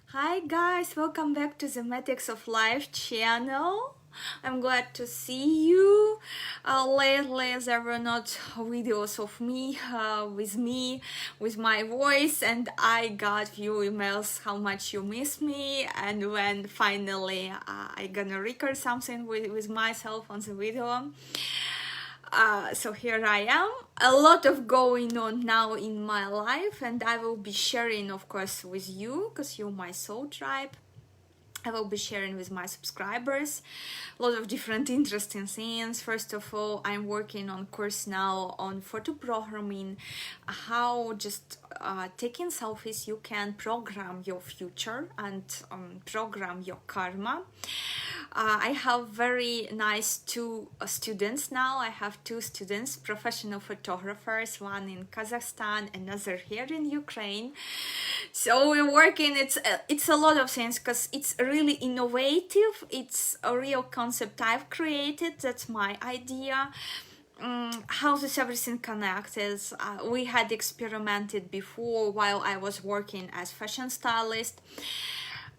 Hi guys, welcome back to the Matrix of Life channel. I'm glad to see you. Lately there were not videos of me, with my voice, and I got few emails how much you miss me, and when finally I gonna record something with myself on the video. So here I am. A lot of going on now in my life, and I will be sharing, of course, with you because you're my soul tribe. I will be sharing with my subscribers a lot of different interesting things. First of all, I'm working on course now on photo programming, how just taking selfies you can program your future and program your karma. I have very nice two students now. I have two students, professional photographers, one in Kazakhstan, another here in Ukraine. So we're working, it's a lot of things because it's really innovative. It's a real concept I've created. That's my idea. How is everything connected? We had experimented before while I was working as fashion stylist.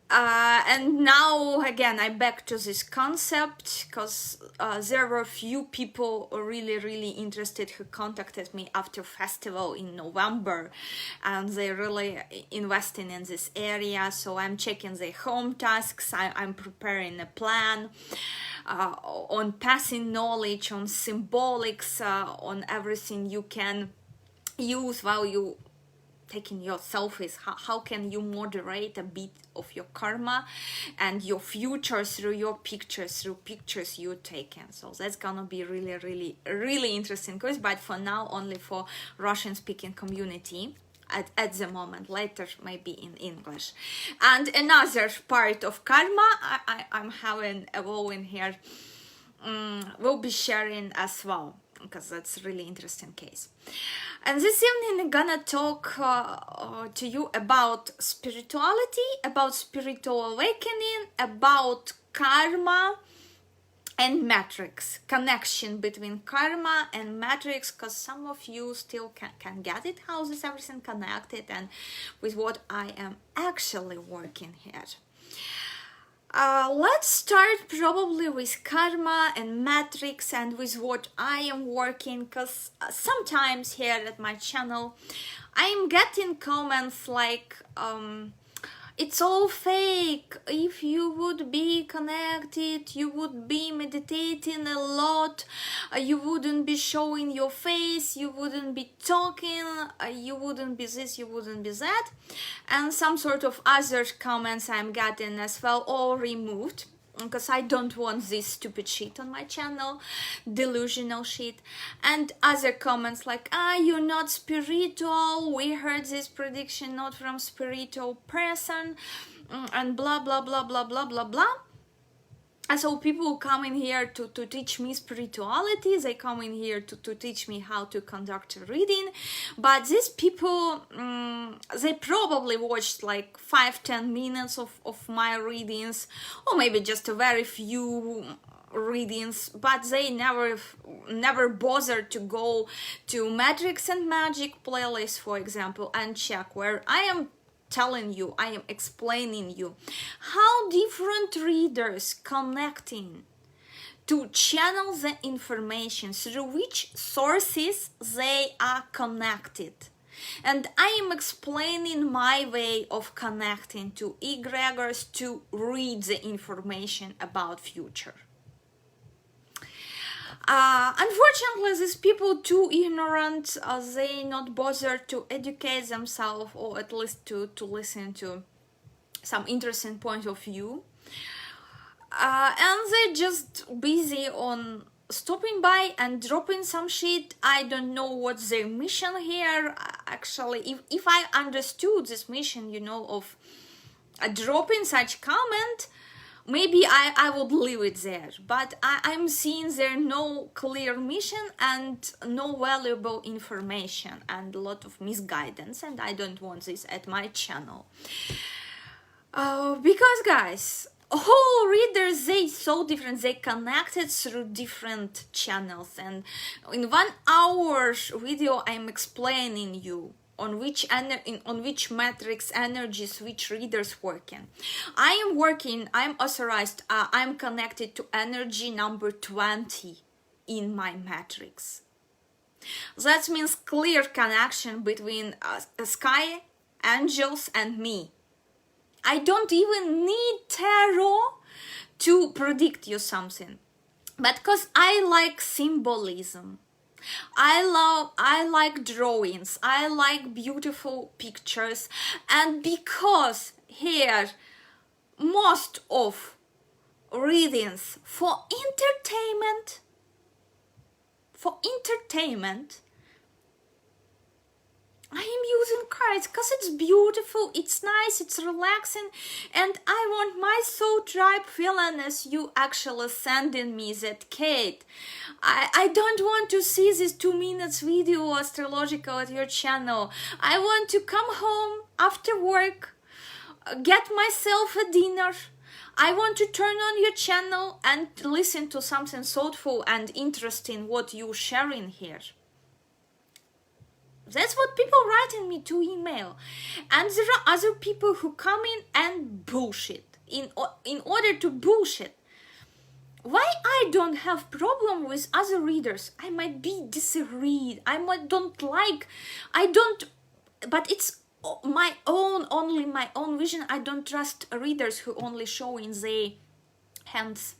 And now again I'm back to this concept because there were a few people really interested who contacted me after festival in November, and they're really investing in this area. So I'm checking their home tasks, I'm preparing a plan on passing knowledge, on symbolics, on everything you can use while you taking your selfies. How can you moderate a bit of your karma and your future through your pictures, through pictures you're taking. So that's gonna be really interesting course, but for now only for Russian speaking community at the moment, later maybe in English. And another part of karma I'm having evolving here, we'll be sharing as well, because that's a really interesting case. And this evening I'm gonna talk to you about spirituality, about spiritual awakening, about karma and matrix, connection between karma and matrix, because some of you still can get it, how is everything connected, and with what I am actually working here. Let's start probably with karma and matrix and with what I am working, because sometimes here at my channel I'm getting comments like it's all fake. If you would be connected, you would be meditating a lot, you wouldn't be showing your face, you wouldn't be talking, you wouldn't be this, you wouldn't be that, and some sort of other comments I'm getting as well, all removed, because I don't want this stupid shit on my channel, delusional shit. And other comments like, you're not spiritual, we heard this prediction not from spiritual person, and blah blah blah blah blah blah blah. And so people come in here to teach me spirituality, they come in here to teach me how to conduct a reading, but these people, they probably watched like 5-10 minutes of my readings, or maybe just a very few readings, but they never bothered to go to Matrix and Magic playlist, for example, and check where I am telling you, I am explaining you how different readers connecting to channel the information through which sources they are connected. And I am explaining my way of connecting to egregors to read the information about future. Unfortunately, these people too ignorant, they not bother to educate themselves, or at least to listen to some interesting point of view, and they're just busy on stopping by and dropping some shit. I don't know what's their mission here. Actually, if I understood this mission, of dropping such comment, maybe I would leave it there, but I'm seeing there no clear mission and no valuable information and a lot of misguidance, and I don't want this at my channel. Because guys, whole readers, they so different, they connected through different channels, and in 1 hour video I'm explaining you on which matrix energies which readers working. I'm authorized, I'm connected to energy number 20 in my matrix. That means clear connection between sky, angels and me. I don't even need tarot to predict you something, but because I like symbolism, I like drawings, I like beautiful pictures, and because here most of readings for entertainment, I am using cards because it's beautiful, it's nice, it's relaxing, and I want my soul tribe feeling as you actually sending me that, Kate, I don't want to see this 2 minutes video astrological at your channel. I want to come home after work, get myself a dinner. I want to turn on your channel and listen to something thoughtful and interesting what you sharing here. That's what people writing me to email. And there are other people who come in and bullshit. In order to bullshit. Why I don't have problem with other readers? I might be disagreed. But it's only my own vision. I don't trust readers who only show in their hands.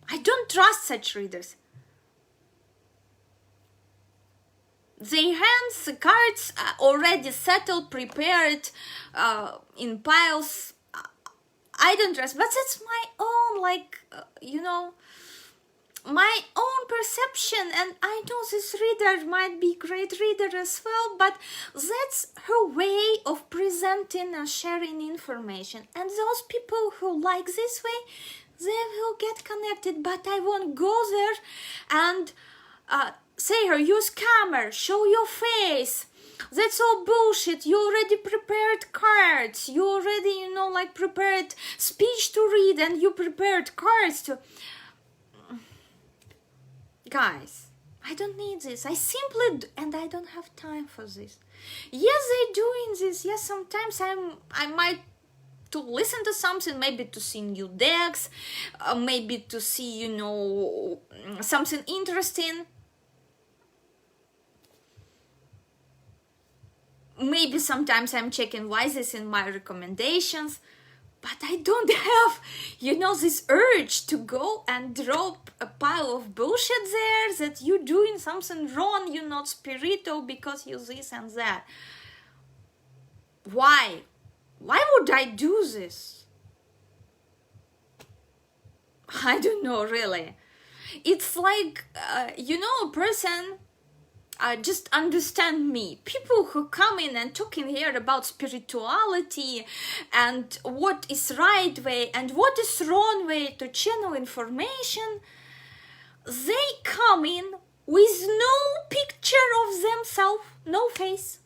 I don't trust such readers. Their hands, the cards already settled, prepared in piles. I don't trust, but that's my own, my own perception, and I know this reader might be great reader as well, but that's her way of presenting and sharing information. And those people who like this way, they will get connected, but I won't go there and say her, you scammer, show your face. That's all bullshit. You already prepared cards. You already, prepared speech to read, and you prepared cards to... Guys, I don't need this. And I don't have time for this. Yes, they're doing this. Yes, sometimes I might to listen to something, maybe to see new decks, maybe to see, something interesting. Maybe sometimes I'm checking why this in my recommendations, but I don't have, this urge to go and drop a pile of bullshit there that you're doing something wrong, you're not spiritual because you this and that. Why? Why would I do this? I don't know, really. It's like, a person... just understand me. People who come in and talking here about spirituality and what is right way and what is wrong way to channel information, they come in with no picture of themselves, no face,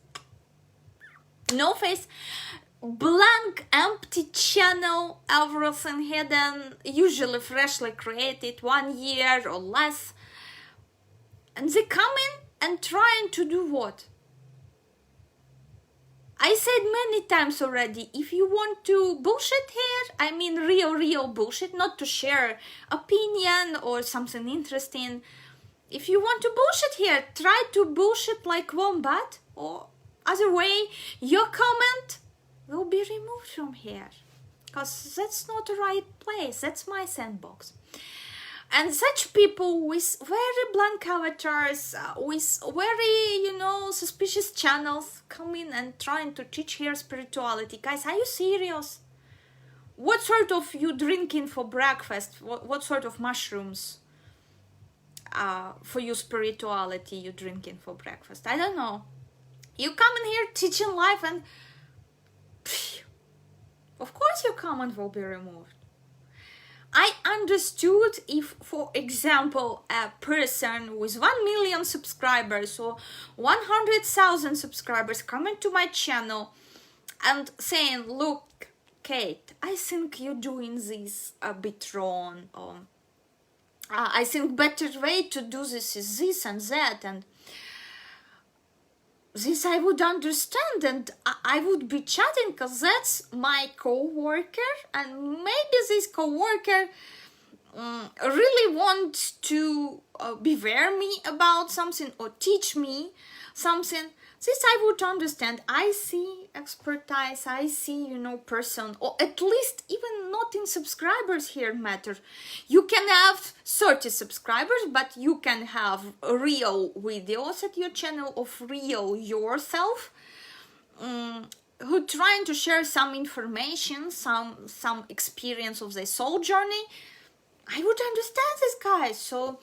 blank, empty channel, everything hidden, usually freshly created 1 year or less, and they come in and trying to do what? I said many times already, if you want to bullshit here, I mean real bullshit, not to share opinion or something interesting. If you want to bullshit here, try to bullshit like wombat, or other way, your comment will be removed from here. Because that's not the right place, that's my sandbox. And such people with very blank avatars, with very, suspicious channels come in and trying to teach here spirituality. Guys, are you serious? What sort of you drinking for breakfast? What sort of mushrooms for your spirituality you drinking for breakfast? I don't know. You come in here teaching life and of course your comment will be removed. I understood if, for example, a person with 1 million subscribers or 100,000 subscribers coming to my channel and saying, look, Kate, I think you're doing this a bit wrong, or I think better way to do this is this and that, and this I would understand, and I would be chatting because that's my co-worker, and maybe this co-worker really wants to beware me about something or teach me something. This I would understand. I see expertise, I see, person, or at least even not in subscribers here matter. You can have 30 subscribers, but you can have real videos at your channel of real yourself, who trying to share some information, some experience of their soul journey. I would understand this guy. So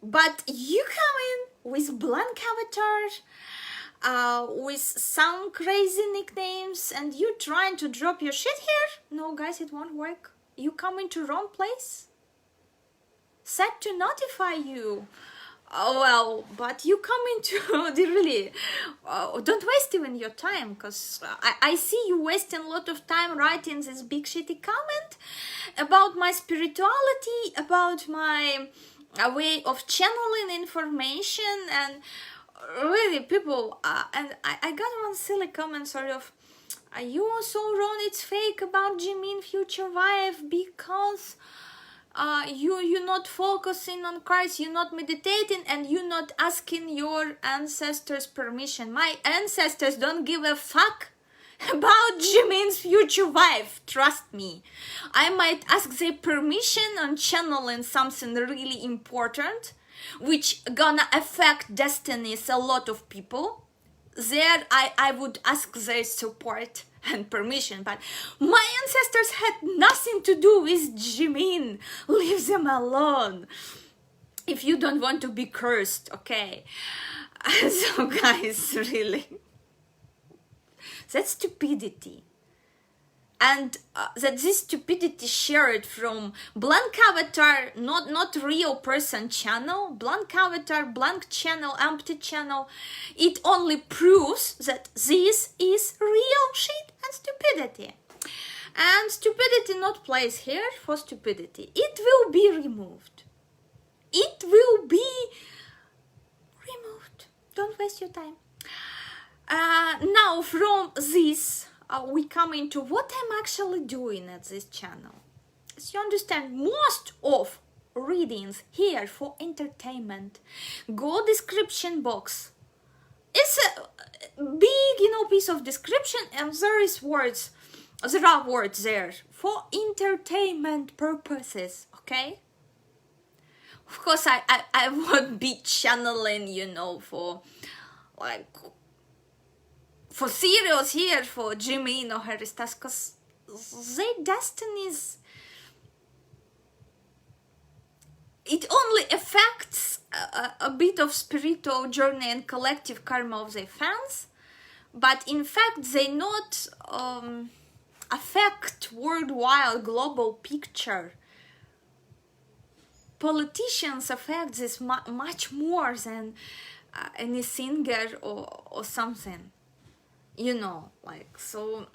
but you come in with blank avatar, with some crazy nicknames, and you trying to drop your shit here? No, guys, it won't work. You come into wrong place. Set to notify you. Oh, well, but you come into the really, don't waste even your time, because I see you wasting a lot of time writing this big shitty comment about my spirituality, about my way of channeling information, and really people, and I got one silly comment sort of, you also wrote it's fake about Jimin future wife because you're not focusing on Christ, you're not meditating, and you're not asking your ancestors' permission. My ancestors don't give a fuck about Jimin's future wife, trust me. I might ask their permission on channeling something really important, which gonna affect destinies a lot of people. There I would ask their support and permission, but my ancestors had nothing to do with Jimin. Leave them alone if you don't want to be cursed, okay? So guys, really, that's stupidity. And that this stupidity shared from blank avatar, not real person channel, blank avatar, blank channel, empty channel, it only proves that this is real shit and stupidity. And stupidity not place here for stupidity. It will be removed. It will be removed. Don't waste your time. Now from this, we come into what I'm actually doing at this channel. As you understand, most of readings here for entertainment. Go description box. It's a big, piece of description, and there are words there for entertainment purposes, okay? Of course, I won't be channeling, for like for serious here for Jimin or Harry Styles, because their destinies, it only affects a bit of spiritual journey and collective karma of their fans, but in fact they not affect worldwide global picture. Politicians affect this much more than any singer or something. So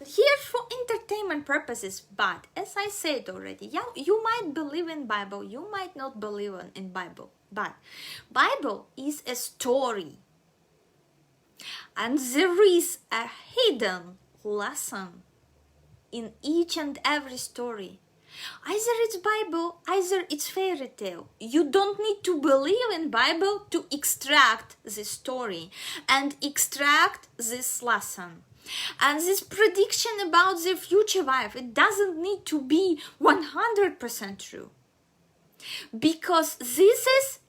here for entertainment purposes, but as I said already, yeah, you might believe in Bible, you might not believe in Bible, but Bible is a story, and there is a hidden lesson in each and every story. Either it's Bible, either it's fairy tale. You don't need to believe in Bible to extract this story and extract this lesson. And this prediction about the future wife, it doesn't need to be 100% true. Because this is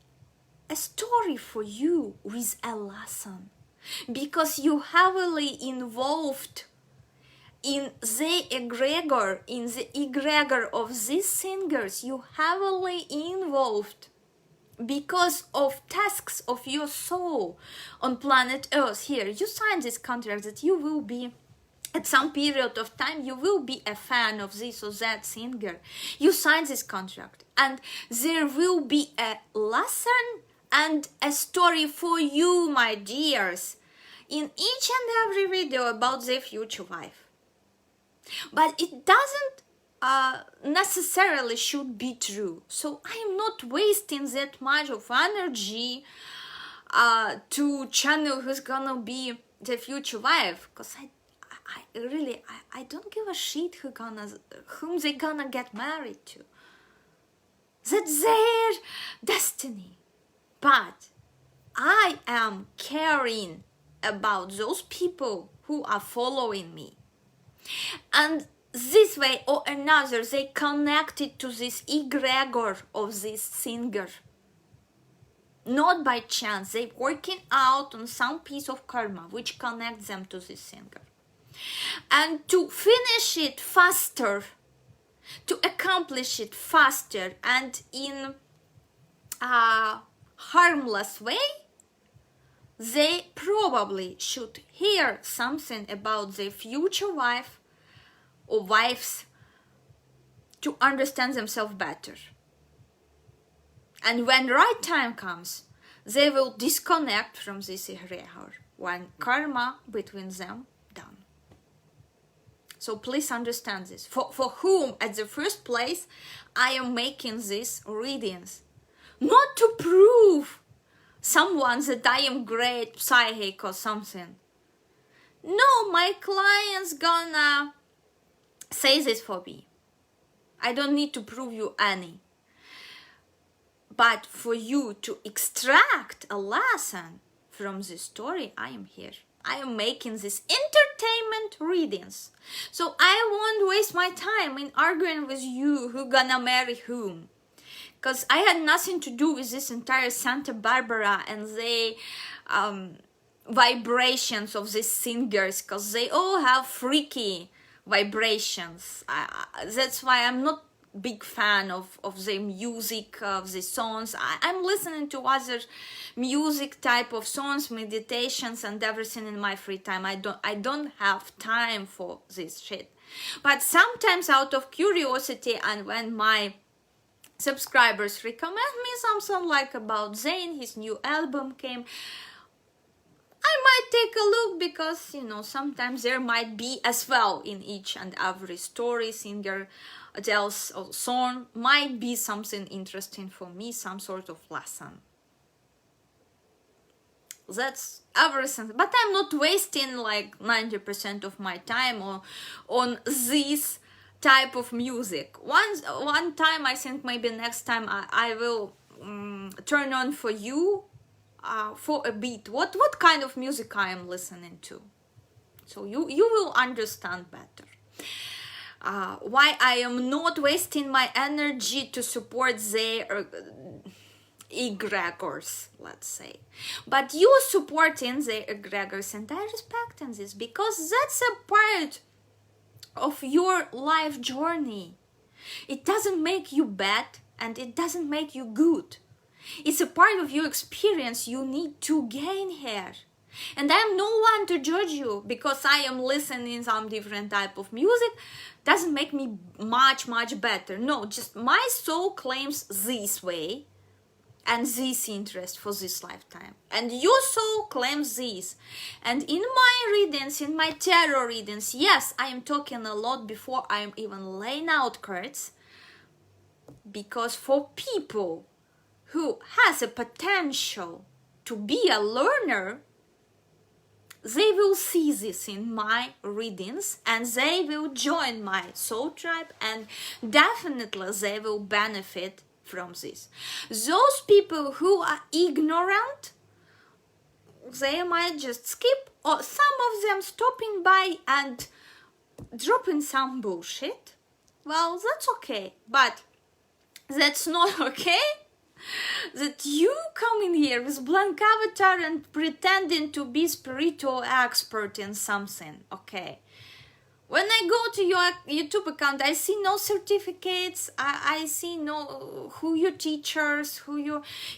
a story for you with a lesson. Because you heavily involved in the egregor of these singers, you heavily involved because of tasks of your soul on planet Earth. Here, you sign this contract that you will be, at some period of time, you will be a fan of this or that singer. You sign this contract, and there will be a lesson and a story for you, my dears, in each and every video about their future wife. But it doesn't necessarily should be true. So I am not wasting that much of energy to channel who's gonna be the future wife, because I don't give a shit whom they gonna get married to. That's their destiny. But I am caring about those people who are following me. And this way or another, they connected to this egregor of this singer. Not by chance, they're working out on some piece of karma which connects them to this singer. And to finish it faster, to accomplish it faster and in a harmless way, they probably should hear something about their future wife or wives to understand themselves better. And when the right time comes, they will disconnect from this egregor when karma between them done. So please understand this. For whom, at the first place, I am making these readings. Not to prove someone that I am great psychic or something. No, my client's gonna say this for me. I don't need to prove you any. But for you to extract a lesson from this story, I am here. I am making these entertainment readings. So I won't waste my time in arguing with you who gonna marry whom. Because I had nothing to do with this entire Santa Barbara and the vibrations of these singers, because they all have freaky vibrations. That's why I'm not big fan of the music, of the songs. I'm listening to other music type of songs, meditations and everything in my free time. I don't have time for this shit. But sometimes out of curiosity, and when my subscribers recommend me something like about Zayn, his new album came, I might take a look, because sometimes there might be as well in each and every story, singer tells or song, might be something interesting for me, some sort of lesson. That's everything. But I'm not wasting like 90% of my time on this type of music. One time, I think maybe next time I will turn on for you for a bit what kind of music I am listening to, so you will understand better why I am not wasting my energy to support their egregors, let's say. But you supporting the egregors, and I respecting this, because that's a part of your life journey. It doesn't make you bad and it doesn't make you good. It's a part of your experience you need to gain here. And I am no one to judge you, because I am listening some different type of music doesn't make me much better. No, just my soul claims this way and this interest for this lifetime, and your soul claims this. And in my readings, in my tarot readings, yes, I am talking a lot before I am even laying out cards, because for people who has a potential to be a learner, they will see this in my readings and they will join my soul tribe, and definitely they will benefit from this. Those people who are ignorant, they might just skip, or some of them stopping by and dropping some bullshit. Well, that's okay, but that's not okay that you come in here with blank avatar and pretending to be spiritual expert in something. Okay, when I go to your YouTube account, I see no certificates, I see no who your teachers,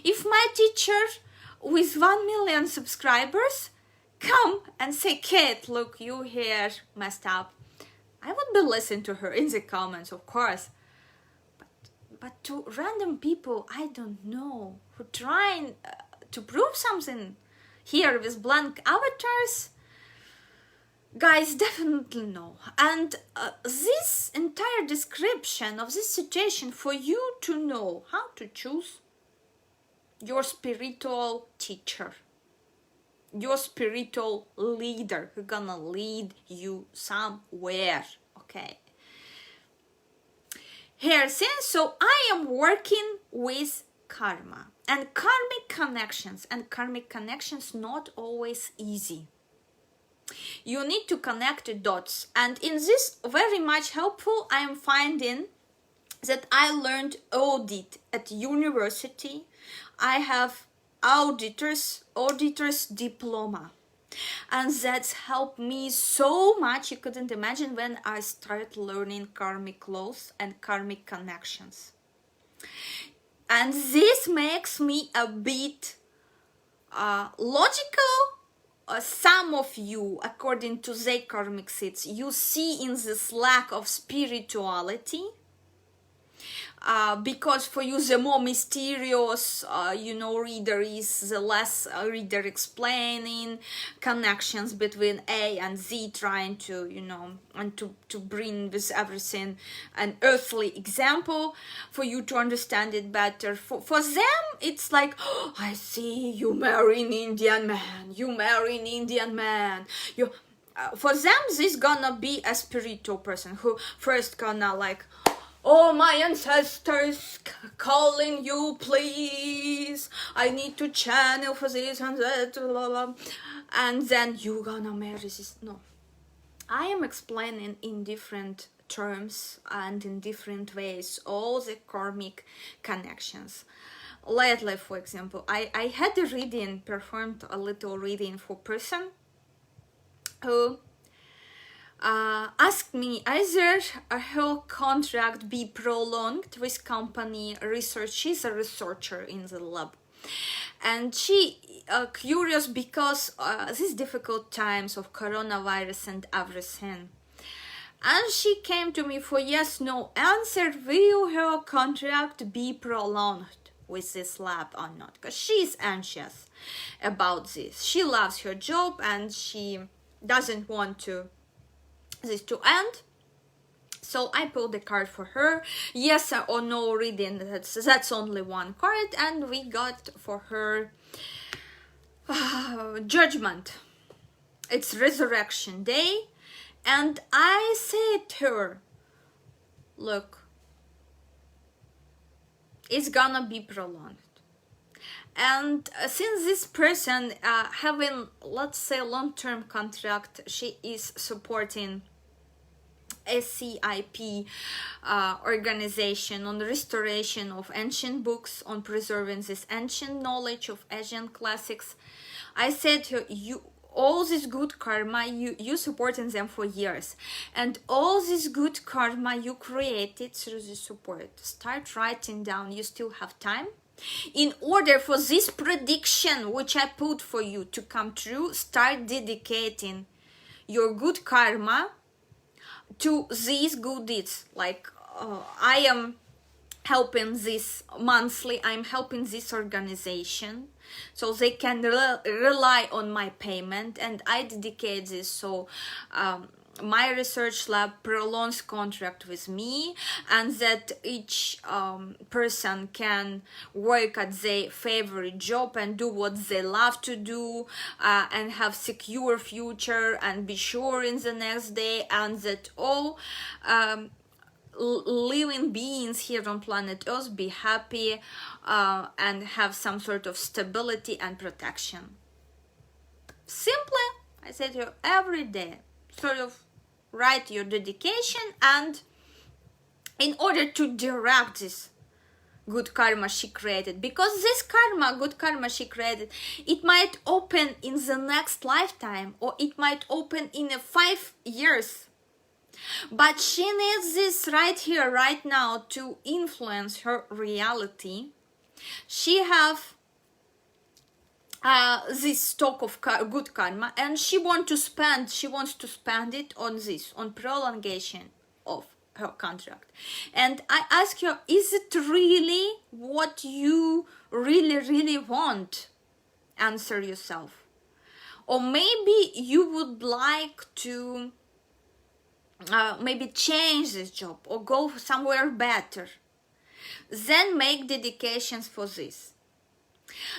if my teacher with 1 million subscribers come and say, Kate, look, you here messed up, I would be listening to her in the comments, of course. But to random people I don't know, who trying to prove something here with blank avatars, guys, definitely no. And this entire description of this situation for you to know how to choose your spiritual teacher, your spiritual leader who's gonna lead you somewhere. Okay. Here, since so I am working with karma and karmic connections not always easy. You need to connect the dots, and in this very much helpful I am finding that I learned audit at university. I have auditor's diploma, and that's helped me so much. You couldn't imagine when I started learning karmic laws and karmic connections. And this makes me a bit logical. Some of you, according to their karmic seeds, you see in this lack of spirituality. Because for you the more mysterious reader is, the less reader explaining connections between A and Z, trying to and to bring with everything an earthly example for you to understand it better. For them it's like, oh, I see you marry an Indian man, you for them this gonna be a spiritual person who first gonna like, oh, my ancestors calling you, please. I need to channel for this and that, blah, blah. And then you gonna marry this. No. I am explaining in different terms and in different ways all the karmic connections. Lately, for example, I had a reading, performed a little reading for person who asked me either her contract be prolonged with company research. She's a researcher in the lab, and she curious because these difficult times of coronavirus and everything, and she came to me for yes no answer, will her contract be prolonged with this lab or not, because she's anxious about this. She loves her job and she doesn't want this to end. So I pulled the card for her, yes or no reading. That's only one card, and we got for her judgment. It's resurrection day, and I said to her, look, it's gonna be prolonged. And since this person having, let's say, long-term contract, she is supporting SCIP organization on the restoration of ancient books, on preserving this ancient knowledge of Asian classics. I said to her, you, all this good karma, you supporting them for years, and all this good karma you created through the support. Start writing down, you still have time. In order for this prediction which I put for you to come true, start dedicating your good karma to these good deeds. Like I am helping this monthly, I'm helping this organization so they can rely on my payment, and I dedicate this so my research lab prolongs contract with me, and that each person can work at their favorite job and do what they love to do, and have secure future and be sure in the next day, and that all living beings here on planet Earth be happy and have some sort of stability and protection. Simply, I said to you, every day, sort of write your dedication, and in order to direct this good karma she created, because this karma, good karma she created, it might open in the next lifetime, or it might open in 5 years. But she needs this right here, right now, to influence her reality. She have this stock of good karma, and she wants to spend it on this, on prolongation of her contract. And I ask her, is it really what you really want? Answer yourself. Or maybe you would like to maybe change this job or go somewhere better. Then make dedications for this.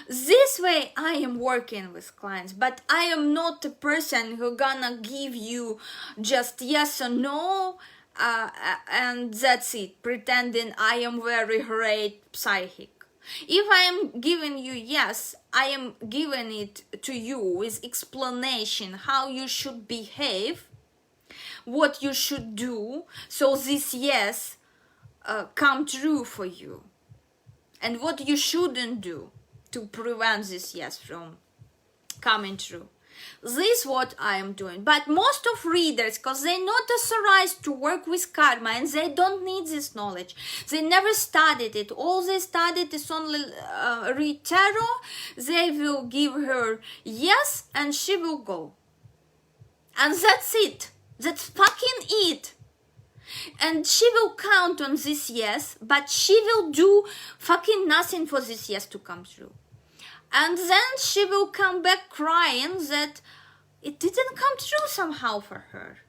This way I am working with clients, but I am not a person who gonna give you just yes or no, and that's it, pretending I am very great psychic. If I am giving you yes, I am giving it to you with explanation how you should behave, what you should do, so this yes come true for you, and what you shouldn't do to prevent this yes from coming true. This is what I am doing. But most of readers, because they're not authorized to work with karma and they don't need this knowledge, they never studied it. All they studied is only read tarot. They will give her yes and she will go. And that's it. That's fucking it. And she will count on this yes, but she will do fucking nothing for this yes to come true. And then she will come back crying that it didn't come true somehow for her.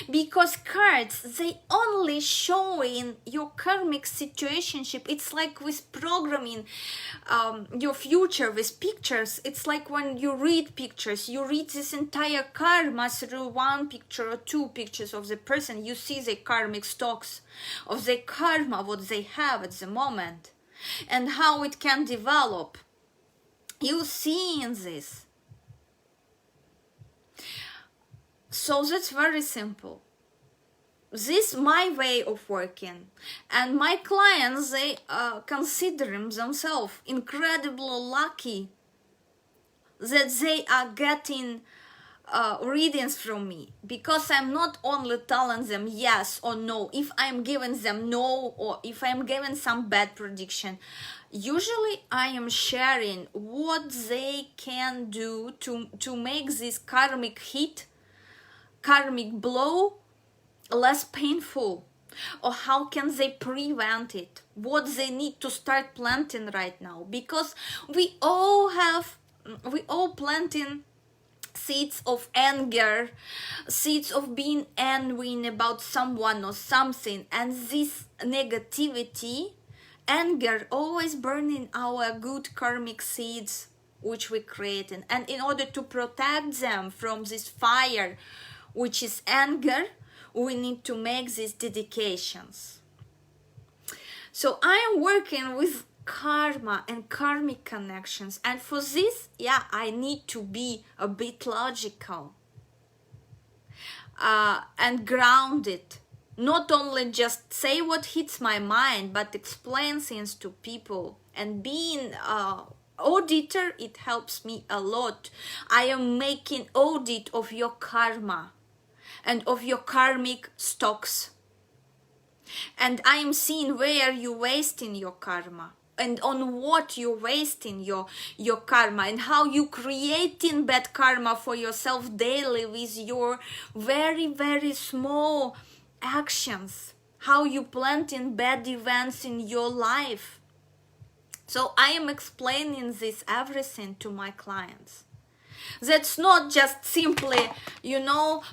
Because cards, they only showing your karmic situationship. It's like with programming your future with pictures. It's like when you read pictures, you read this entire karma through one picture or two pictures of the person. You see the karmic stocks of the karma, what they have at the moment, and how it can develop. You see in this. So that's very simple. This is my way of working, and my clients, they consider themselves incredibly lucky that they are getting readings from me, because I'm not only telling them yes or no. If I'm giving them no, or if I'm giving some bad prediction, usually I am sharing what they can do to make this karmic hit, karmic blow less painful, or how can they prevent it, what they need to start planting right now, because we all planting seeds of anger, seeds of being angry about someone or something, and this negativity, anger, always burning our good karmic seeds which we created. And in order to protect them from this fire, which is anger, we need to make these dedications. So I am working with karma and karmic connections, and for this, I need to be a bit logical and grounded. Not only just say what hits my mind, but explain things to people. And being auditor, it helps me a lot. I am making audit of your karma and of your karmic stocks. And I am seeing where you're wasting your karma, and on what you're wasting your karma, and how you creating bad karma for yourself daily with your very, very small actions, how you planting bad events in your life. So I am explaining this everything to my clients. That's not just simply,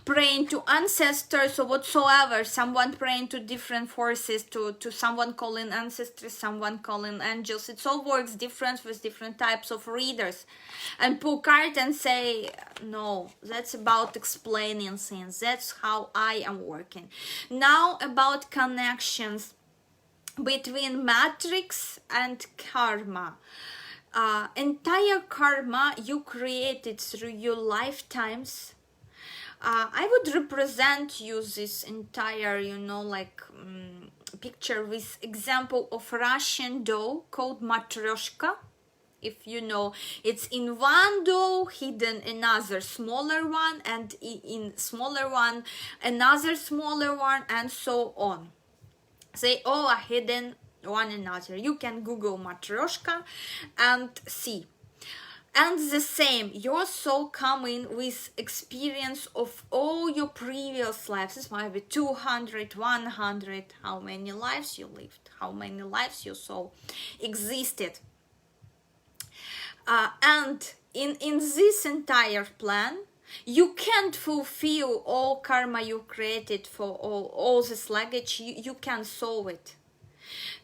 praying to ancestors or whatsoever, someone praying to different forces, to someone calling ancestors, someone calling angels. It all works different with different types of readers. And pull card and say, no, that's about explaining things. That's how I am working. Now about connections between matrix and karma. Entire karma you created through your lifetimes. I would represent you this entire, picture with example of Russian doll called matryoshka. If you know, it's in one doll hidden another smaller one, and in smaller one another smaller one, and so on. They all are hidden one another. You can Google matryoshka and see. And the same, your soul coming with experience of all your previous lives. This might be 200, 100, how many lives you lived, how many lives your soul existed. And in this entire plan, you can't fulfill all karma you created for all this luggage. You can solve it.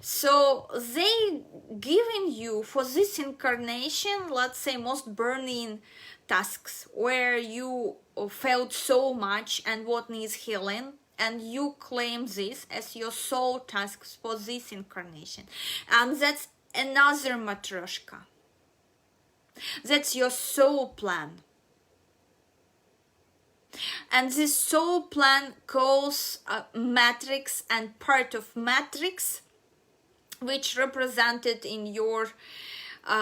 So they giving you for this incarnation, let's say, most burning tasks where you felt so much and what needs healing, and you claim this as your soul tasks for this incarnation. And that's another matryoshka. That's your soul plan. And this soul plan calls matrix, and part of matrix, which represented in your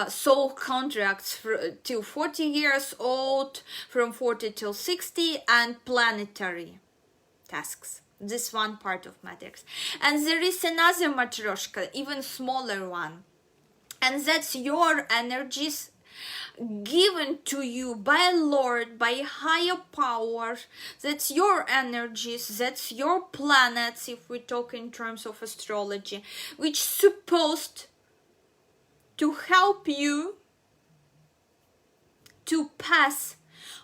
soul contracts till 40 years old, from 40 till 60, and planetary tasks. This one part of matrix. And there is another matryoshka, even smaller one, and that's your energies given to you by Lord, by higher power. That's your energies, that's your planets, if we talk in terms of astrology, which supposed to help you to pass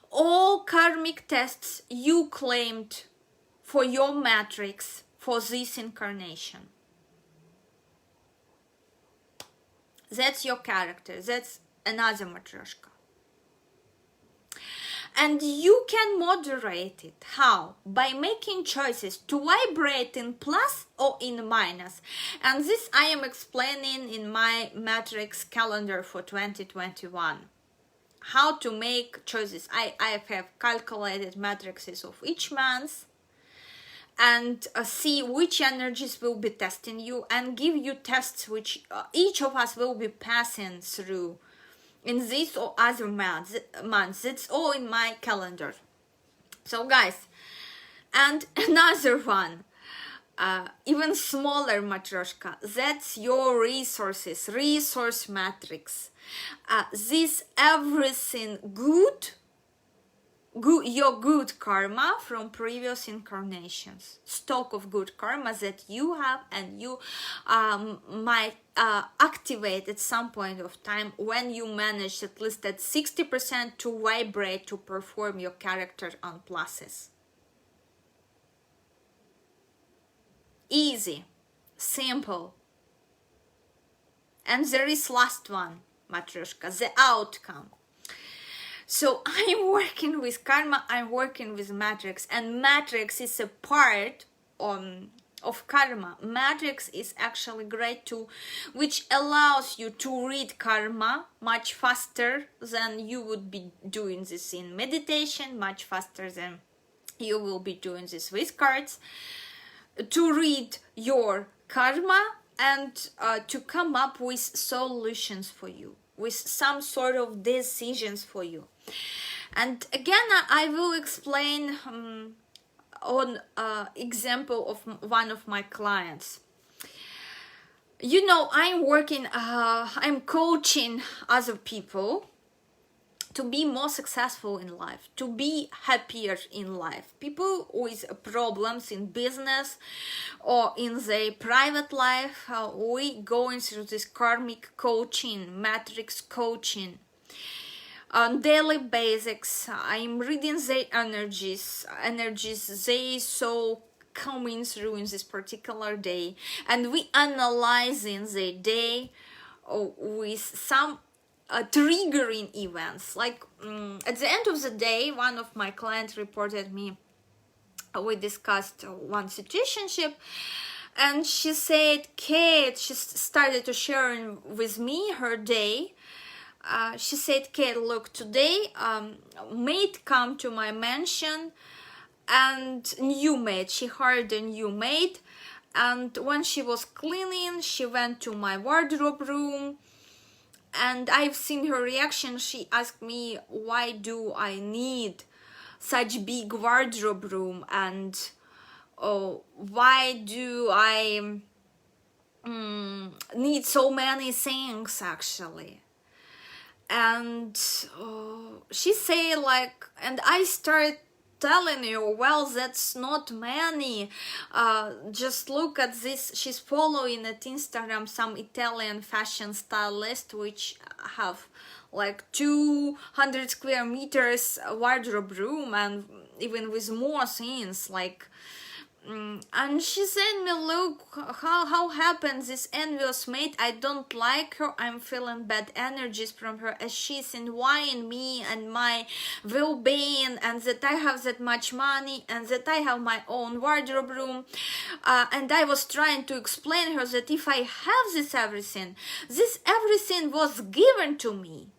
all karmic tests you claimed for your matrix for this incarnation. That's your character. That's another matryoshka. And you can moderate it. How? By making choices to vibrate in plus or in minus. And this I am explaining in my matrix calendar for 2021. How to make choices. I have calculated matrices of each month, and see which energies will be testing you, and give you tests which each of us will be passing through in this or other months. It's all in my calendar. So guys, and another one, even smaller matryoshka, that's your resources, resource matrix. This everything good, your good karma from previous incarnations, stock of good karma that you have, and you might activate at some point of time when you manage at least at 60% to vibrate, to perform your character on pluses. Easy, simple. And there is last one, matryoshka, the outcome. So I'm working with karma, I'm working with matrix, and matrix is a part of karma. Matrix is actually great tool which allows you to read karma much faster than you would be doing this in meditation, much faster than you will be doing this with cards, to read your karma and to come up with solutions for you, with some sort of decisions for you. And again, I will explain on example of one of my clients. You know, I'm coaching other people to be more successful in life, to be happier in life. People with problems in business or in their private life, we going through this karmic coaching, matrix coaching. On daily basics, I'm reading their energies they so coming through in this particular day, and we analyzing the day with some triggering events. Like at the end of the day, one of my clients reported me, we discussed one situationship, and she said, Kate, she started to share with me her day. She said, Kate, look, today maid come to my mansion, and new maid, she hired a new maid, and when she was cleaning, she went to my wardrobe room, and I've seen her reaction. She asked me, why do I need such big wardrobe room, and why do I need so many things actually? And she say like, and I start telling you, well, that's not many. Just look at this. She's following at Instagram some Italian fashion stylist which have like 200 square meters wardrobe room, and even with more things, like And she said me, look, how happens this envious mate, I don't like her, I'm feeling bad energies from her, as she's envying me and my well-being, and that I have that much money, and that I have my own wardrobe room. And I was trying to explain her that if I have this everything was given to me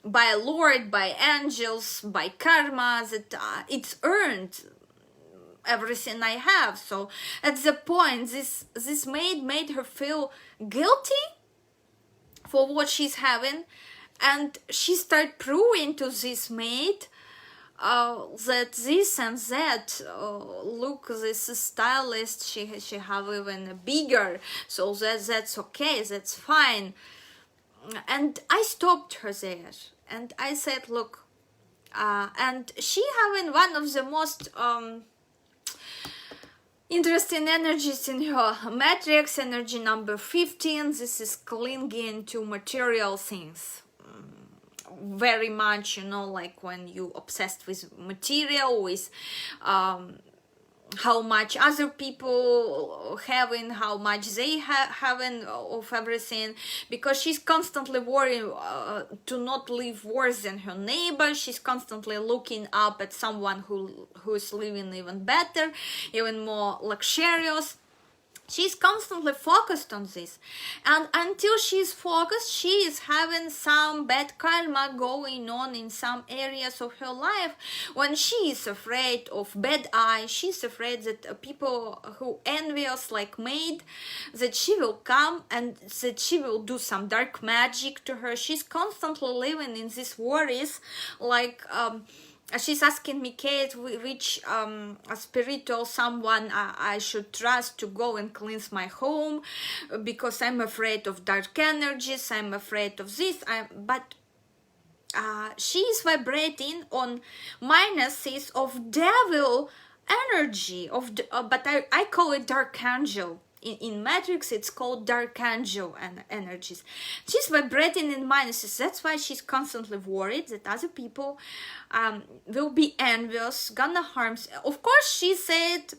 by Lord, by angels, by karma, that it's earned, everything I have. So at the point, this maid made her feel guilty for what she's having, and she started proving to this maid that this and that, look, this stylist, she have even bigger, so that's okay, that's fine. And I stopped her there, and I said, look, and she having one of the most interesting energies in her matrix, energy number 15. This is clinging to material things. Very much, like when you obsessed with material, with how much other people having, how much they having of everything, because she's constantly worried to not live worse than her neighbor. She's constantly looking up at someone who's living even better, even more luxurious. She's constantly focused on this, and until she's focused, she is having some bad karma going on in some areas of her life. When she is afraid of bad eye, she's afraid that people who envious like maid, that she will come and that she will do some dark magic to her. She's constantly living in these worries, like she's asking me, Kate, which spiritual someone I should trust to go and cleanse my home, because I'm afraid of dark energies, I'm afraid of this. But she is vibrating on minuses of devil energy, but I call it dark angel. In Matrix, it's called dark angel and energies. She's vibrating in minuses. That's why she's constantly worried that other people will be envious, gonna harm. Of course, she said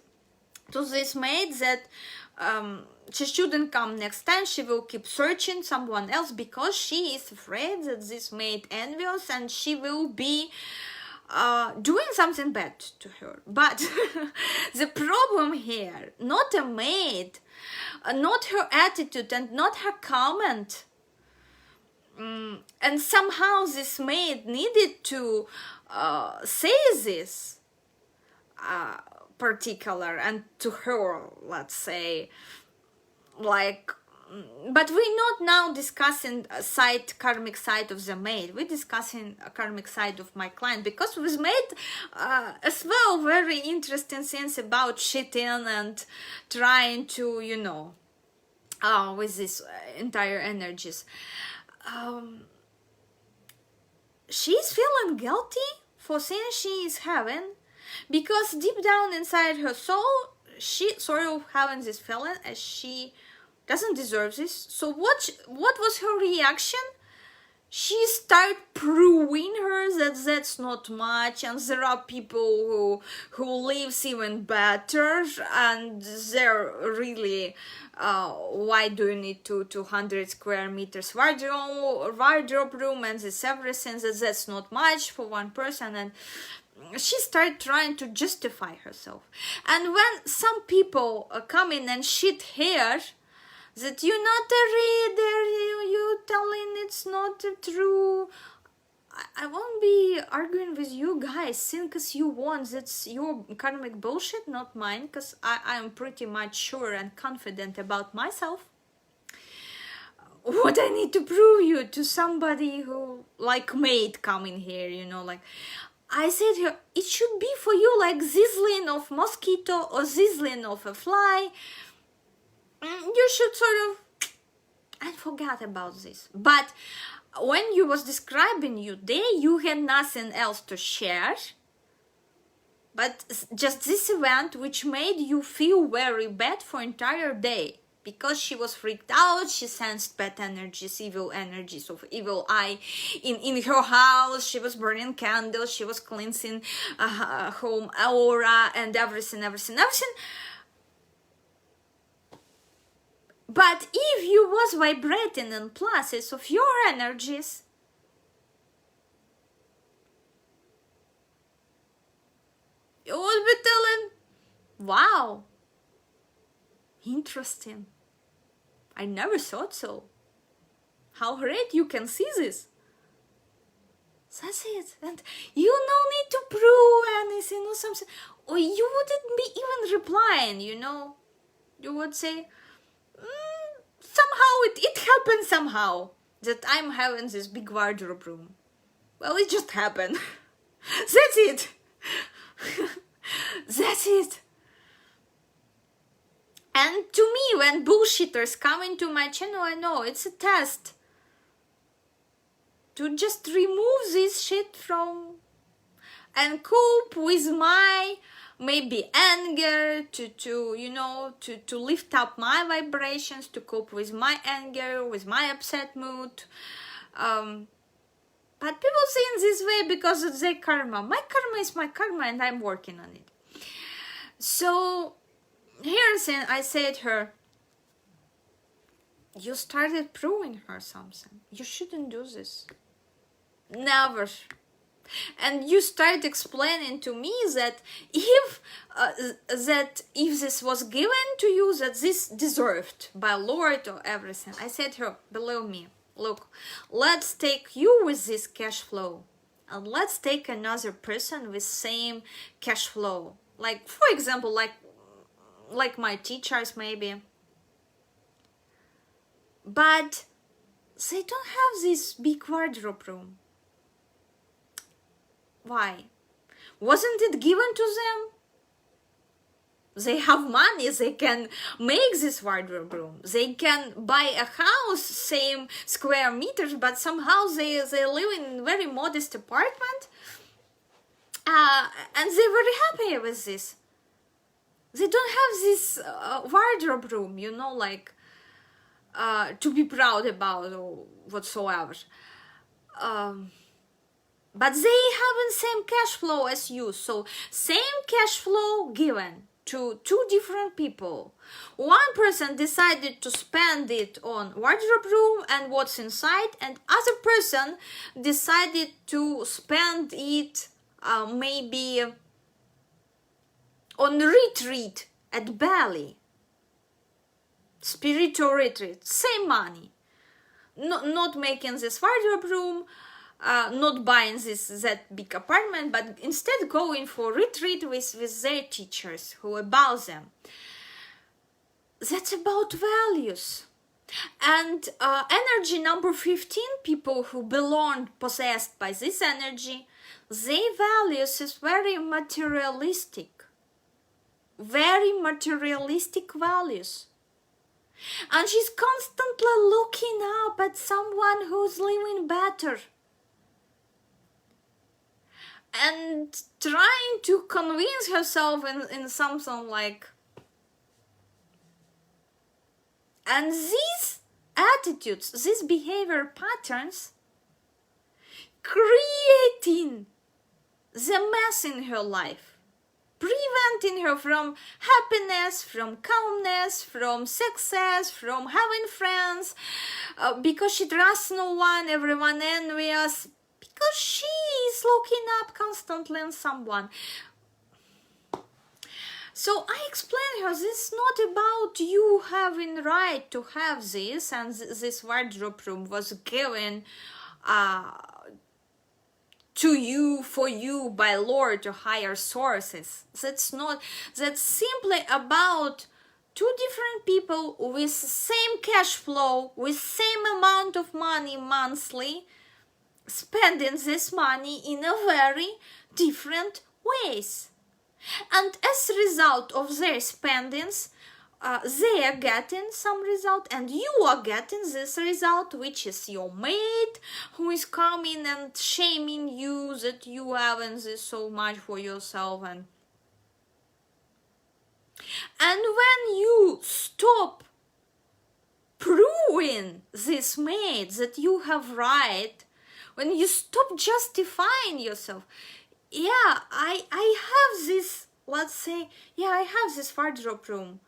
to this maid that she shouldn't come next time. She will keep searching someone else, because she is afraid that this maid envious and she will be doing something bad to her. But the problem here, not a maid, not her attitude, and not her comment. And somehow this maid needed to say this particular, and to her, let's say, like, but we're not now discussing karmic side of the maid. We're discussing a karmic side of my client, because with maid as well, very interesting things about cheating and trying to, with this entire energies. She's feeling guilty for things she is having, because deep down inside her soul, she sort of having this feeling as she doesn't deserve this. So what was her reaction? She started proving her that that's not much, and there are people who lives even better, and they're really why do you need 200 square meters wardrobe room, and this everything, that's not much for one person. And she started trying to justify herself. And when some people come in and shit here, that you're not a reader, you telling it's not true, I won't be arguing with you guys. Think as you want. That's your karmic bullshit, not mine, because I'm pretty much sure and confident about myself. What I need to prove you to somebody who, like maid coming here, like, I said here, it should be for you like sizzling of mosquito or sizzling of a fly. You should sort of and forget about this. But when you was describing your day, you had nothing else to share, but just this event, which made you feel very bad for entire day. Because she was freaked out, she sensed bad energies, evil energies of evil eye in her house. She was burning candles, she was cleansing home aura and everything. But if you was vibrating in places of your energies, you would be telling, wow, interesting. I never thought so. How great you can see this. That's it. And you no need to prove anything or something. Or you wouldn't be even replying, you know. You would say, somehow it happened somehow that I'm having this big wardrobe room. Well, it just happened. That's it. That's it. And to me, when bullshitters come into my channel, I know it's a test to just remove this shit from and cope with my maybe anger, to lift up my vibrations, to cope with my anger, with my upset mood. But people think this way because it's their karma. My karma is my karma and I'm working on it. So here's I said her, you started proving her something. You shouldn't do this. Never. And you started explaining to me that if this was given to you, that this deserved by Lord or everything. I said to her, believe me, look, let's take you with this cash flow and let's take another person with same cash flow. Like, for example, like my teachers maybe. But they don't have this big wardrobe room. Why? Wasn't it given to them? They have money, they can make this wardrobe room. They can buy a house, same square meters, but somehow they live in a very modest apartment. And they're very happy with this. They don't have this wardrobe room, to be proud about or whatsoever. But they haven't same cash flow as you. So same cash flow given to two different people. One person decided to spend it on wardrobe room and what's inside, and other person decided to spend it maybe on retreat at Bali. Spiritual retreat. Same money. Not making this wardrobe room, not buying that big apartment, but instead going for retreat with their teachers who about them. That's about values. And energy number 15, people who belong, possessed by this energy, their values is very materialistic. Very materialistic values. And she's constantly looking up at someone who's living better. And trying to convince herself in something like. And these attitudes, these behavior patterns, creating the mess in her life, preventing her from happiness, from calmness, from success, from having friends, because she trusts no one, everyone envious, because she is looking up constantly on someone. So I explained her, this is not about you having right to have this, and this wardrobe room was given to you, for you, by Lord or higher sources. That's simply about two different people with same cash flow, with same amount of money monthly, spending this money in a very different ways. And as a result of their spendings, they are getting some result, and you are getting this result, which is your mate who is coming and shaming you that you haven't this so much for yourself. And when you stop proving this mate that you have right, when you stop justifying yourself, yeah, I have this, let's say, yeah, I have this wardrobe room,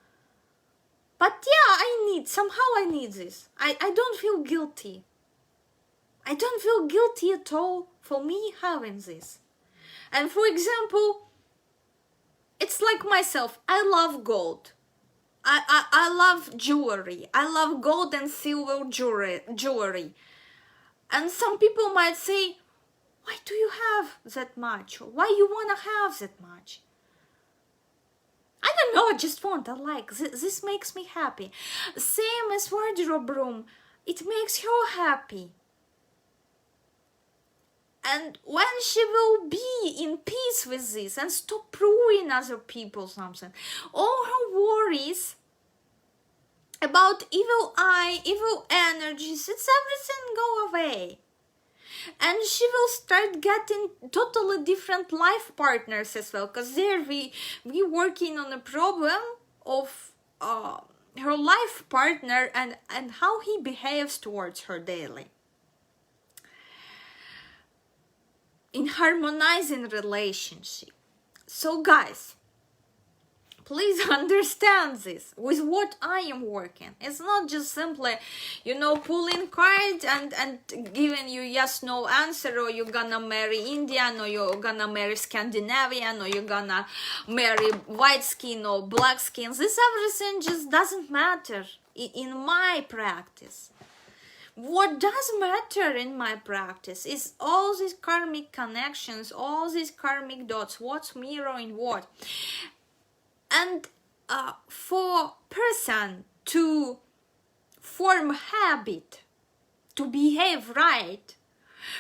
but yeah, somehow I need this. I don't feel guilty. I don't feel guilty at all for me having this. And for example, it's like myself, I love gold. I love jewelry. I love gold and silver jewelry. And some people might say, why do you have that much? Why you wanna have that much? I don't know, I just want, I like. This makes me happy. Same as wardrobe room. It makes her happy. And when she will be in peace with this and stop proving other people something, all her worries about evil eye, evil energies, it's everything go away. And she will start getting totally different life partners as well, because there we working on a problem of her life partner and how he behaves towards her daily. In harmonizing relationship. So guys, please understand this. With what I am working, it's not just simply, pulling cards and giving you yes no answer, or you're gonna marry Indian, or you're gonna marry Scandinavian, or you're gonna marry white skin or black skin. This everything just doesn't matter in my practice. What does matter in my practice is all these karmic connections, all these karmic dots, what's mirroring what. And for person to form habit, to behave right,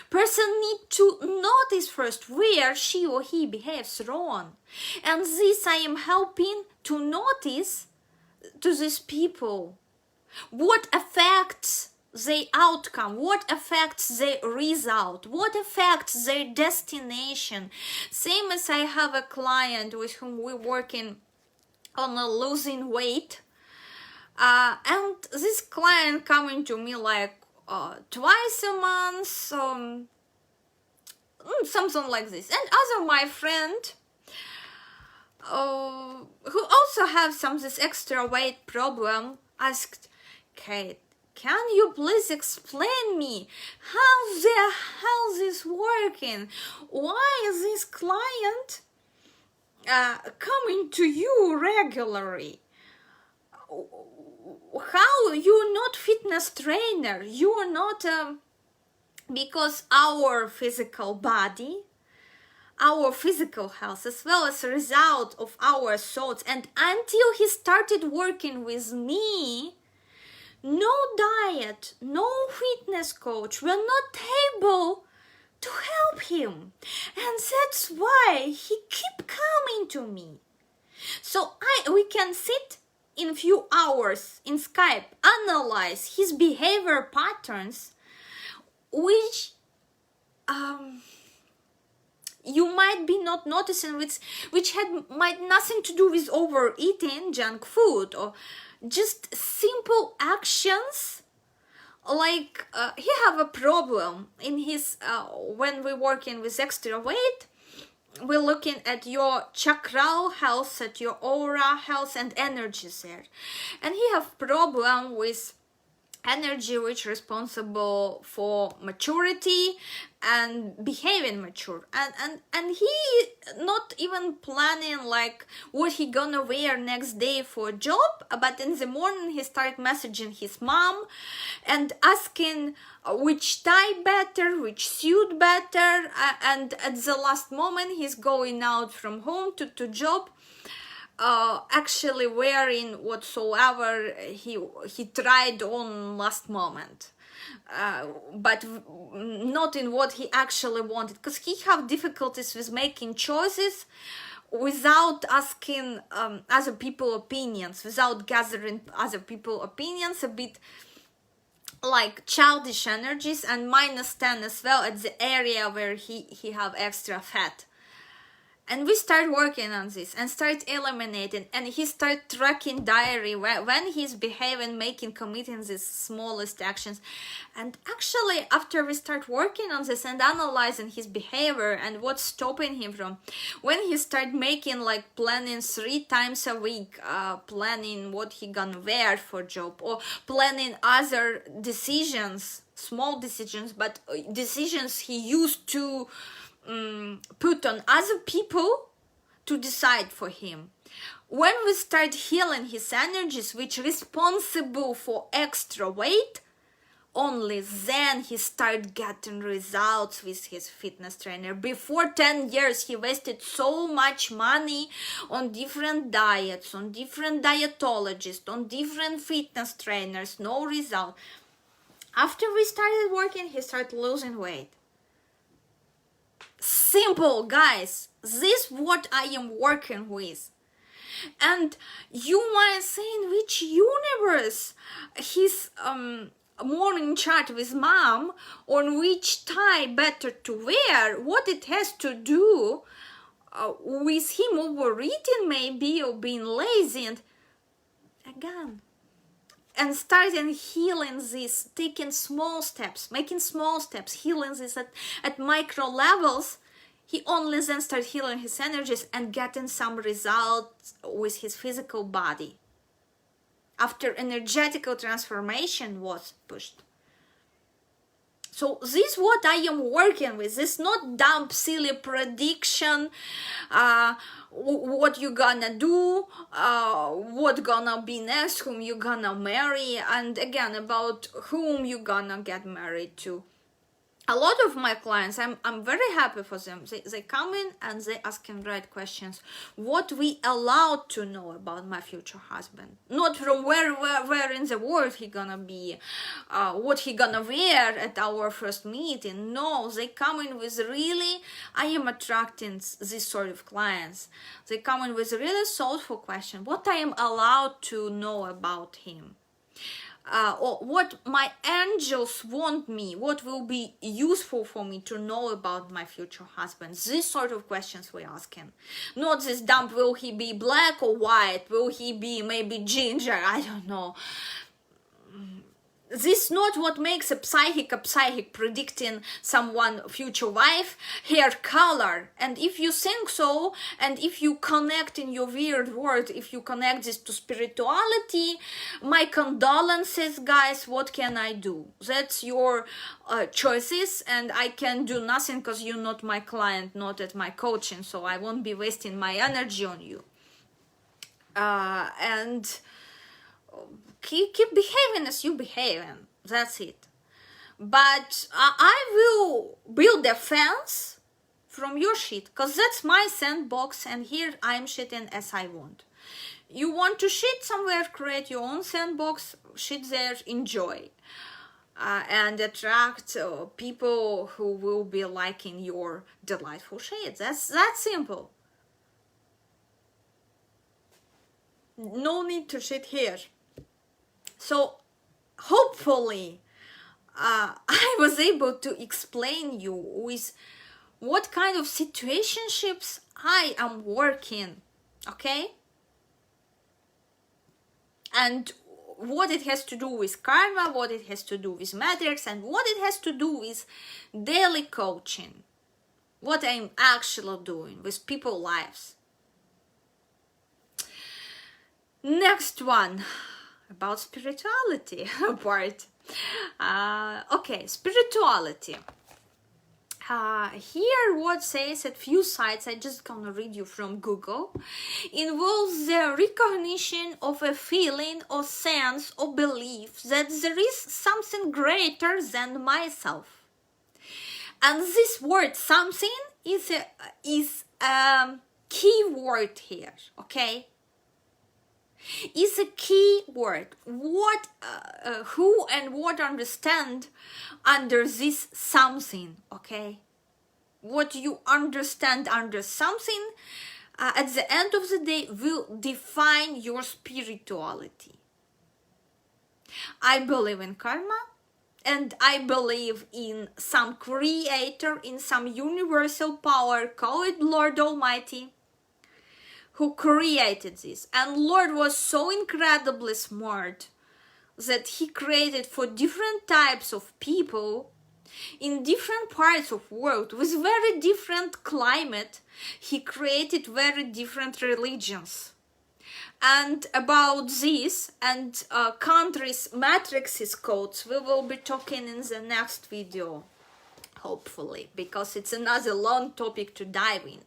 person need to notice first where she or he behaves wrong. And this I am helping to notice to these people. What affects their outcome, what affects their result, what affects their destination. Same as I have a client with whom we're working on losing weight, and this client coming to me like twice a month, something like this. And other my friend who also have this extra weight problem asked, Kate, can you please explain me how the hell is working? Why is this client coming to you regularly? How you're not fitness trainer? You are not because our physical body, our physical health, as well as a result of our thoughts. And until he started working with me, no diet, no fitness coach were not able to help him. And that's why he keep coming to me. So we can sit in few hours in Skype, analyze his behavior patterns, which you might be not noticing, which might nothing to do with overeating junk food, or just simple actions. Like he have a problem in his when we're working with extra weight, we're looking at your chakral health, at your aura health and energies there, and he have problem with energy which responsible for maturity and behaving mature, and he not even planning like what he gonna wear next day for a job, but in the morning he start messaging his mom and asking which tie better, which suit better, and at the last moment he's going out from home to job, actually wearing whatsoever he tried on last moment, but not in what he actually wanted, because he have difficulties with making choices without asking other people opinions, without gathering other people opinions, a bit like childish energies, and -10 as well at the area where he have extra fat. And we start working on this and start eliminating, and he start tracking diary when he's behaving, making, committing these smallest actions. And actually, after we start working on this and analyzing his behavior and what's stopping him from, when he start making like planning 3 times a week, planning what he gonna wear for job, or planning other decisions, small decisions, but decisions he used to put on other people to decide for him. When we start healing his energies, which responsible for extra weight, only then he start getting results with his fitness trainer. Before 10 years, he wasted so much money on different diets, on different dietologists, on different fitness trainers, no result. After we started working, he started losing weight. Simple, guys. This is what I am working with. And you might say, in which universe his morning chat with mom, on which tie better to wear, what it has to do with him overeating maybe, or being lazy. And again, and starting healing this, taking small steps, making small steps, healing this at micro levels, he only then started healing his energies and getting some results with his physical body. After energetical transformation was pushed. So this is what I am working with. This is not dumb, silly prediction, what you gonna do, what gonna be next, whom you gonna marry, and again, about whom you gonna get married to. A lot of my clients, I'm very happy for them. They come in and they asking right questions. What we allowed to know about my future husband. Not from where in the world he gonna be, what he gonna wear at our first meeting. No, they come in with really, I am attracting this sort of clients. They come in with really thoughtful question. What I am allowed to know about him. Or what my angels want me, what will be useful for me to know about my future husband. These sort of questions we ask him. Not this dumb, will he be black or white? Will he be maybe ginger? I don't know. This is not what makes a psychic predicting someone future wife, hair color. And if you think so, and if you connect in your weird world, if you connect this to spirituality, my condolences, guys. What can I do? That's your choices, and I can do nothing because you're not my client, not at my coaching, so I won't be wasting my energy on you. And keep behaving as you behaving. That's it. But I will build a fence from your shit, because that's my sandbox, and here I'm shitting as I want. You want to shit somewhere, create your own sandbox, shit there, enjoy. And attract people who will be liking your delightful shit. That's that simple. No need to shit here. So hopefully I was able to explain you with what kind of situationships I am working, okay? And what it has to do with karma, what it has to do with matrix, and what it has to do with daily coaching. What I'm actually doing with people's lives. Next one. About spirituality part. Okay, spirituality. Here what says at few sites, I just gonna read you from Google, involves the recognition of a feeling or sense or belief that there is something greater than myself. And this word something is a key word here, okay? Is a key word. What, who and what understand under this something, okay? What you understand under something, at the end of the day, will define your spirituality. I believe in karma. and I believe in some creator, in some universal power, call it Lord Almighty, who created this. And Lord was so incredibly smart that he created for different types of people in different parts of world with very different climate. He created very different religions. And about this and countries matrices codes we will be talking in the next video, hopefully, because it's another long topic to dive in.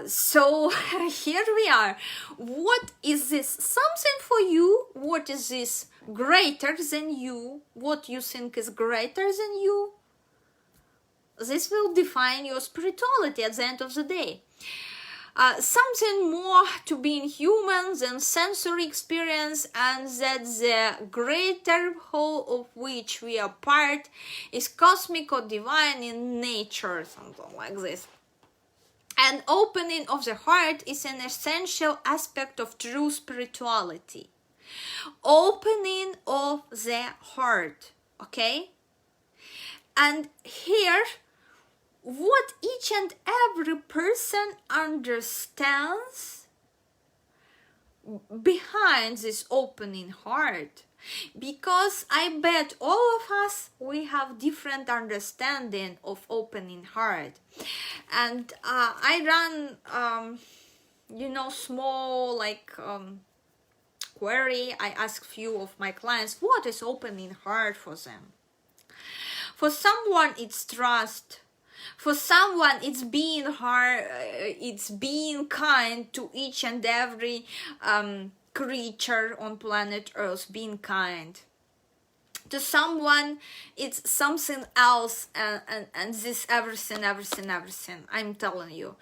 So here we are. What is this? Something for you. What is this greater than you? What you think is greater than you? This will define your spirituality at the end of the day. Something more to being human than sensory experience, and that the greater whole of which we are part is cosmic or divine in nature, something like this. And opening of the heart is an essential aspect of true spirituality. Opening of the heart, okay? And here, what each and every person understands behind this opening heart, because I bet all of us, we have different understanding of opening heart. And I run small query. I ask few of my clients, what is opening heart for them? For someone it's trust. For someone it's being hard, it's being kind to each and every creature on planet Earth, being kind. To someone it's something else, and this everything, I'm telling you.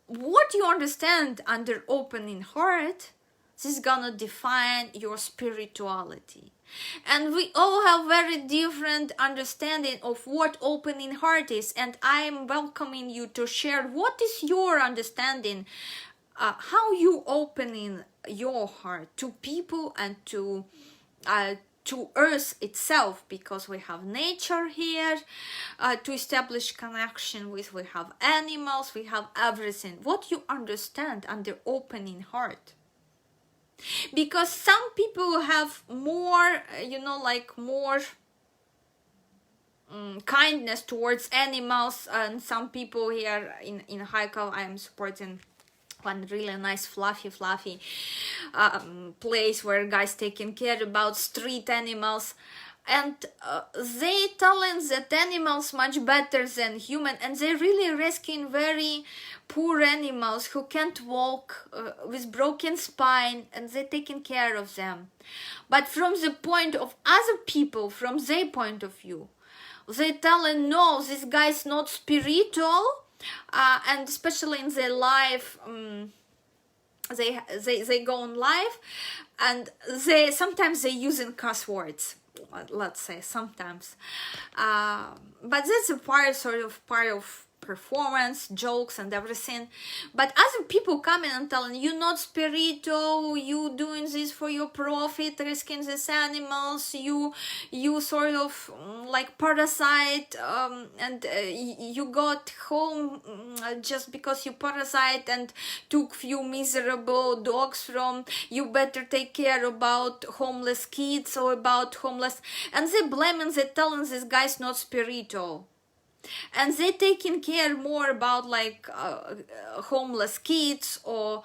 What you understand under opening heart, this is gonna define your spirituality. And we all have very different understanding of what opening heart is, and I'm welcoming you to share what is your understanding, how you opening your heart to people and to Earth itself, because we have nature here to establish connection with, we have animals, we have everything. What you understand under opening heart? Because some people have more, more kindness towards animals, and some people here in Kharkov, I am supporting one really nice fluffy place where guys taking care about street animals, and they telling that animals much better than human, and they really rescuing very poor animals who can't walk, with broken spine, and they taking care of them. But from the point of other people, from their point of view, they telling, no, this guy's not spiritual, and especially in their life, they go on live, and sometimes they using cuss words, let's say, sometimes, but that's a part of performance, jokes and everything. But other people coming and telling you not spiritual, you doing this for your profit, risking these animals, you sort of like parasite, and you got home just because you parasite and took few miserable dogs from you, better take care about homeless kids or about homeless, and they blaming, they telling this guy's not spiritual. And they taking care more about homeless kids or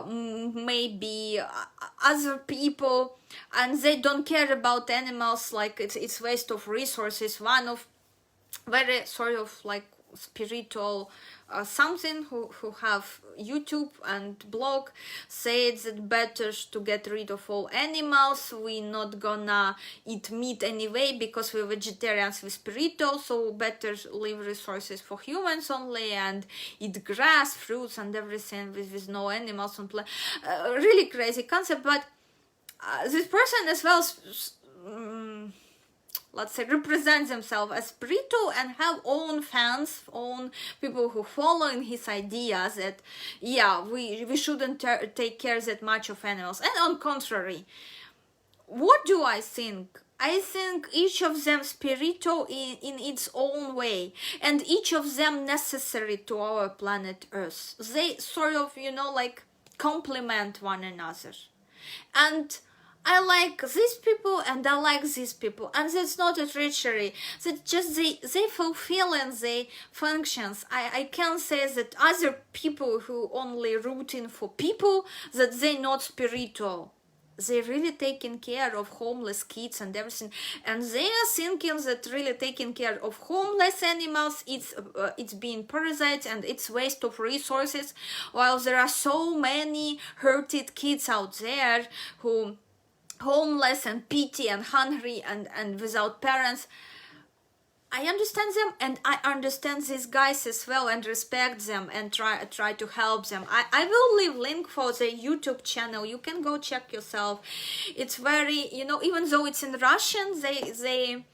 maybe other people, and they don't care about animals, like it's waste of resources. One of very sort of like spiritual something who have YouTube and blog said that better to get rid of all animals. We not gonna eat meat anyway because we're vegetarians, we're spiritual, so better leave resources for humans only and eat grass, fruits and everything with no animals on planet. Really crazy concept, but this person as well let's say represents themselves as spiritual and have own fans, own people who follow in his ideas that we shouldn't take care that much of animals. And on contrary, what do I think? I think each of them spiritual in its own way, and each of them necessary to our planet Earth. They sort of, like complement one another. And I like these people and I like these people, and that's not a treachery. That just they fulfill and they functions. I can't say that other people who only rooting for people that they not spiritual. They really taking care of homeless kids and everything, and they are thinking that really taking care of homeless animals it's being parasites and it's waste of resources, while there are so many hurted kids out there who homeless and pity and hungry and without parents. I understand them, and I understand these guys as well and respect them and try to help them. I will leave link for the YouTube channel. You can go check yourself. It's very, even though it's in Russian, they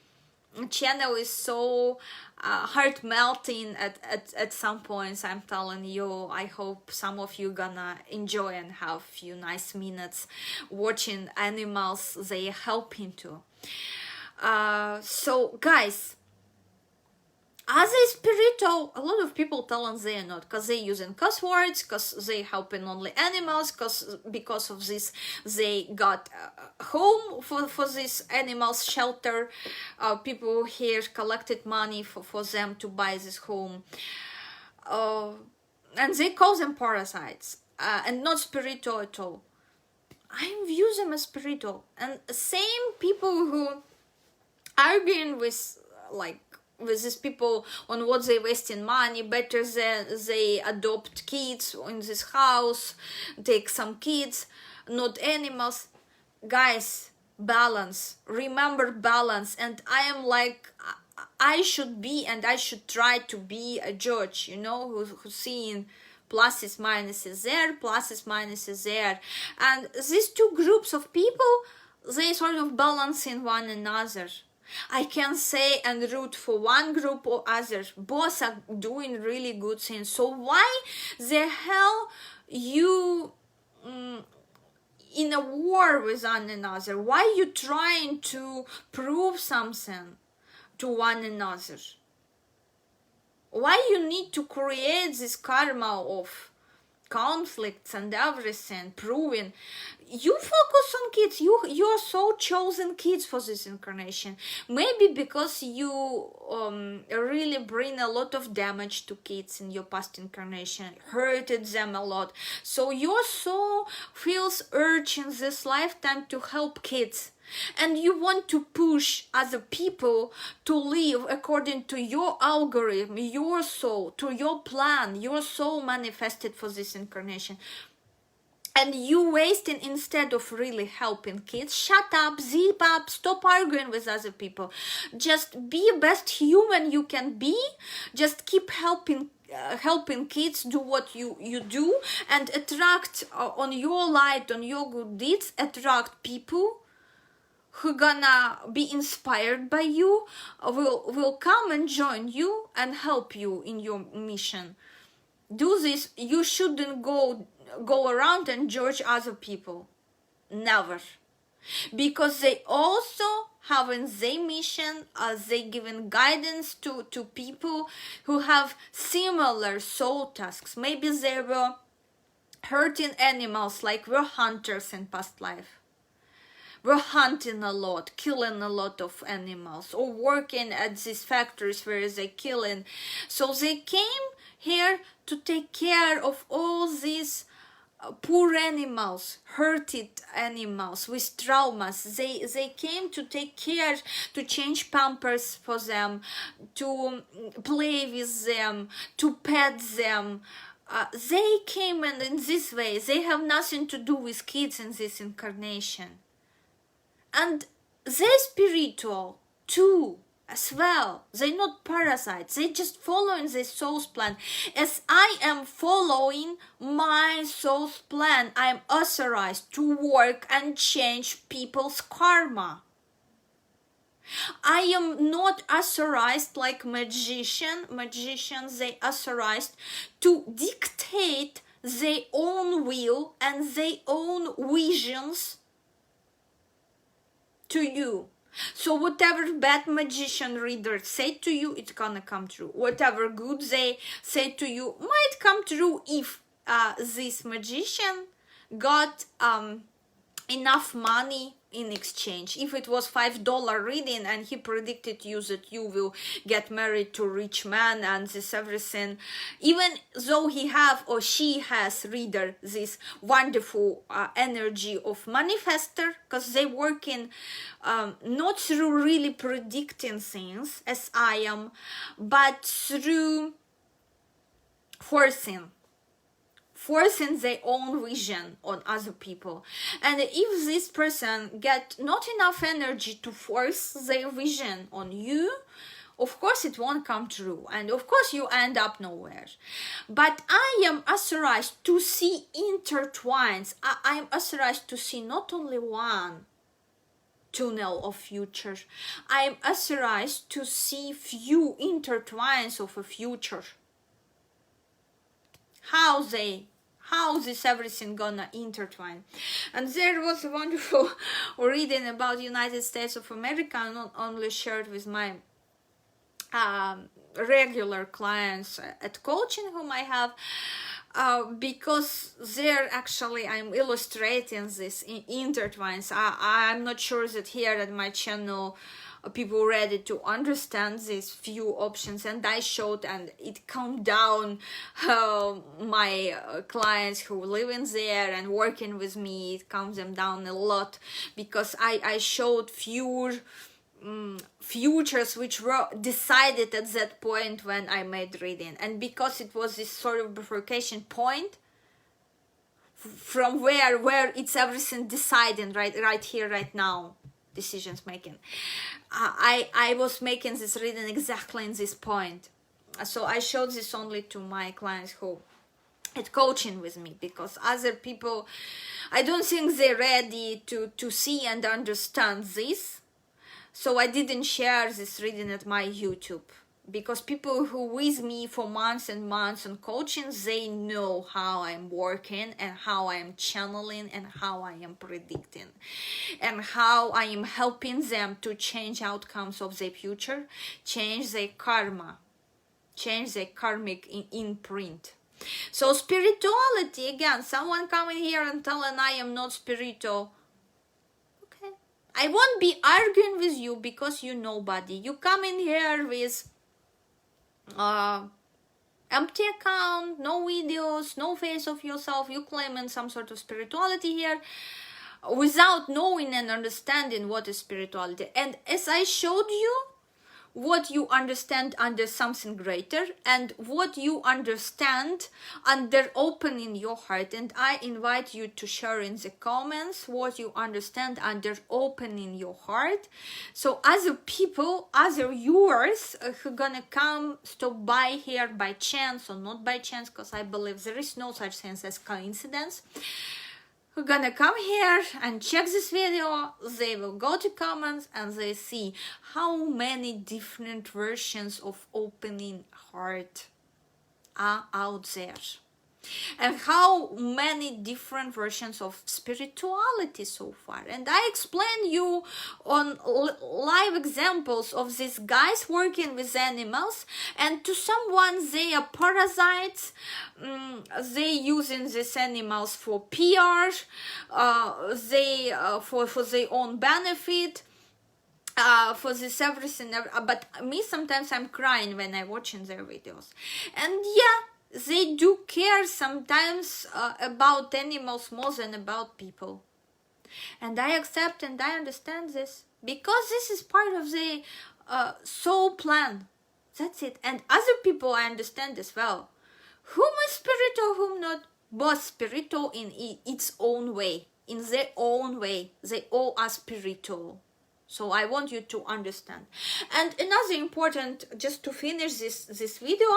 channel is so heart melting at some points. I'm telling you, I hope some of you gonna enjoy and have few nice minutes watching animals they helping to. So guys, are they spiritual? A lot of people tell us they are not, because they using cuss words, because they helping only animals, because of this they got a home for this animals shelter. People here collected money for them to buy this home, and they call them parasites and not spiritual at all. I view them as spiritual, and same people who arguing with these people on what they wasting money, better than they adopt kids in this house, take some kids, not animals. Guys, balance, remember balance. And I am like, I should be and I should try to be a judge, who's seeing pluses, minuses there, pluses, minuses there. And these two groups of people, they sort of balancing one another. I can say and root for one group or other. Both are doing really good things. So why the hell you in a war with one another? Why you trying to prove something to one another? Why you need to create this karma of conflicts and everything, proving? You focus on kids. You are so chosen kids for this incarnation. Maybe because you really bring a lot of damage to kids in your past incarnation, hurted them a lot. So your soul feels urge in this lifetime to help kids. And you want to push other people to live according to your algorithm, your soul, to your plan, your soul manifested for this incarnation. And you wasting instead of really helping kids. Shut up, zip up, stop arguing with other people. Just be the best human you can be. Just keep helping kids do what you do, and attract on your light, on your good deeds, attract people who gonna be inspired by you, will come and join you and help you in your mission. Do this. You shouldn't go around and judge other people. Never. Because they also have in their mission, they giving guidance to people who have similar soul tasks. Maybe they were hurting animals, like were hunters in past life. Were hunting a lot, killing a lot of animals, or working at these factories where they killing. So they came here to take care of all these poor animals, hurted animals with traumas. They came to take care, to change pampers for them, to play with them, to pet them. They came, and in this way they have nothing to do with kids in this incarnation. And they're spiritual too, as well. They're not parasites. They just following their soul's plan. As I am following my soul's plan, I am authorized to work and change people's karma. I am not authorized like magician. Magicians, they authorized to dictate their own will and their own visions to you. So whatever bad magician reader say to you, it's gonna come true. Whatever good they say to you might come true if this magician got enough money in exchange. If it was $5 reading and he predicted you that you will get married to a rich man and this everything, even though he have or she has, reader, this wonderful energy of manifester, because they working not through really predicting things as I am, but through forcing their own vision on other people. And if this person get not enough energy to force their vision on you, of course it won't come true, and of course you end up nowhere. But I am authorized to see intertwines. I am authorized to see not only one tunnel of future. I am authorized to see few intertwines of a future. How this everything gonna intertwine. And there was a wonderful reading about United States of America, not only shared with my regular clients at coaching whom I have, because there actually I'm illustrating this intertwines. I'm not sure that here at my channel people ready to understand these few options, and I showed, and it calmed down my clients who live in there and working with me. It calms them down a lot, because I showed few futures which were decided at that point when I made reading, and because it was this sort of bifurcation point from where it's everything deciding right here, right now, decisions making. I was making this reading exactly in this point. So I showed this only to my clients who had coaching with me, because other people, I don't think they're ready to see and understand this. So I didn't share this reading at my YouTube, because people who with me for months and months on coaching, they know how I'm working and how I am channeling and how I am predicting and how I am helping them to change outcomes of their future, change their karma, change their karmic imprint. So spirituality, again, someone coming here and telling I am not spiritual, okay, I won't be arguing with you, because you nobody. You come in here with empty account, no videos, no face of yourself, you claiming some sort of spirituality here without knowing and understanding what is spirituality. And as I showed you, what you understand under something greater and what you understand under opening your heart. And I invite you to share in the comments what you understand under opening your heart. So other people, other viewers who are gonna come stop by here by chance or not by chance, because I believe there is no such thing as coincidence, who are gonna come here and check this video, they will go to comments and they see how many different versions of opening heart are out there, and how many different versions of spirituality so far. And I explain you on live examples of these guys working with animals, and to someone they are parasites, they using these animals for PR, they for their own benefit, for this everything. But me, sometimes I'm crying when I'm watching their videos. And yeah, they do care sometimes about animals more than about people. And I accept and I understand this, because this is part of the soul plan. That's it. And other people, I understand as well. Whom is spiritual, whom not. Both spiritual in its own way. In their own way. They all are spiritual. So I want you to understand. And another important, just to finish this video,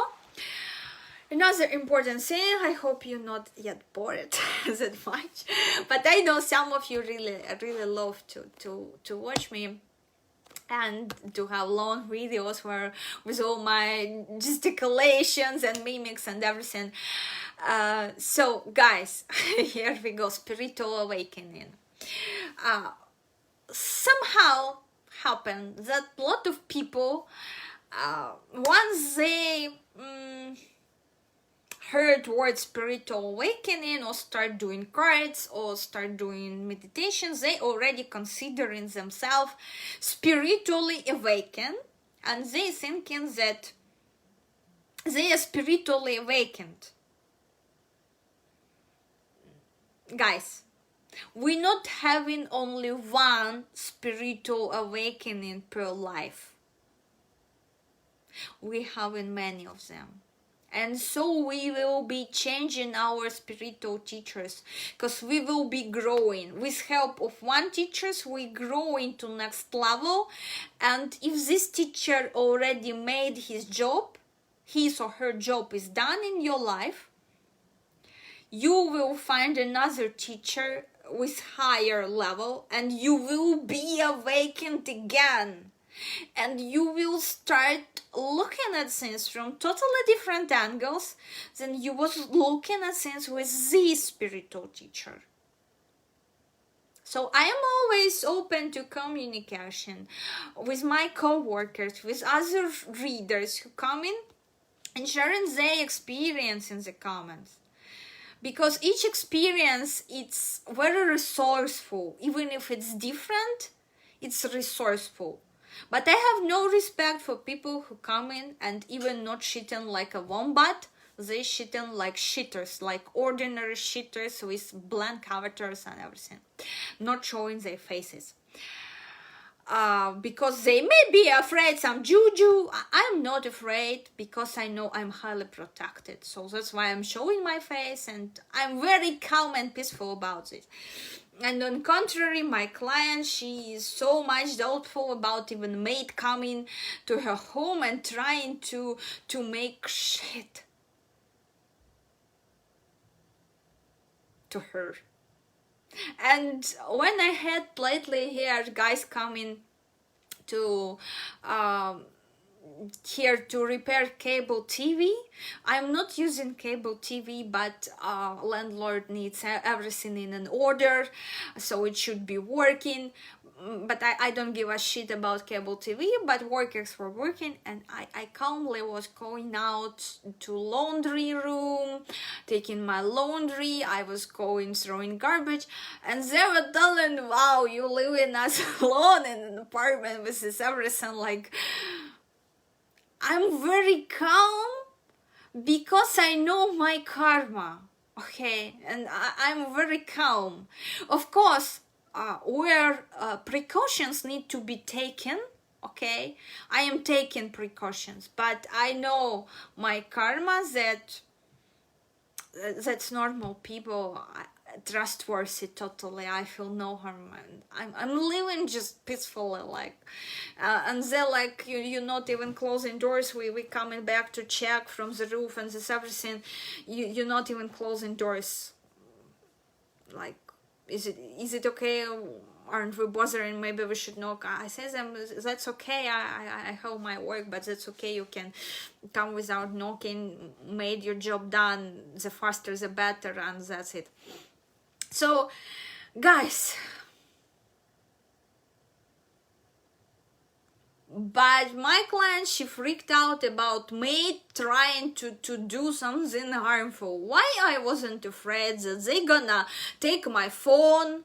another important thing, I hope you're not yet bored that much, but I know some of you really love to watch me and to have long videos where with all my gesticulations and mimics and everything. So guys, here we go, spiritual awakening. Somehow happen that a lot of people, once they heard word spiritual awakening or start doing cards or start doing meditations, they already considering themselves spiritually awakened, and they thinking that they are spiritually awakened. Guys, we're not having only one spiritual awakening per life. We're having many of them. And so we will be changing our spiritual teachers, because we will be growing. With help of one teacher, we grow into next level. And if this teacher already made his job, his or her job is done in your life, you will find another teacher with higher level, and you will be awakened again. And you will start looking at things from totally different angles than you was looking at things with this spiritual teacher. So I am always open to communication with my co-workers, with other readers who come in and sharing their experience in the comments. Because each experience, it's very resourceful. Even if it's different, it's resourceful. But I have no respect for people who come in and even not shitting like a wombat. They shitting like shitters, like ordinary shitters with blank avatars and everything. Not showing their faces. Because they may be afraid some juju. I'm not afraid, because I know I'm highly protected. So that's why I'm showing my face, and I'm very calm and peaceful about it. And on contrary, my client, she is so much doubtful about even maid coming to her home and trying to make shit to her. And when I had lately here guys coming to here to repair cable TV, I'm not using cable TV, but landlord needs everything in an order, so it should be working. But I don't give a shit about cable TV, but workers were working, and I calmly was going out to laundry room, taking my laundry. I was going throwing garbage, and they were telling, wow, you live in us alone in an apartment with this everything. Like, I'm very calm because I know my karma, okay, and I'm very calm. Of course, where precautions need to be taken, okay, I am taking precautions, but I know my karma that's normal people, trustworthy totally. I feel no harm, and I'm living just peacefully, like, and they're like, you're not even closing doors. We coming back to check from the roof and this everything. You're not even closing doors. Like, is it okay? Aren't we bothering? Maybe we should knock. I say them, that's okay. I have my work, but that's okay. You can come without knocking. Made your job done. The faster the better, and that's it. So, guys, but my client, she freaked out about me trying to do something harmful. Why I wasn't afraid that they gonna take my phone,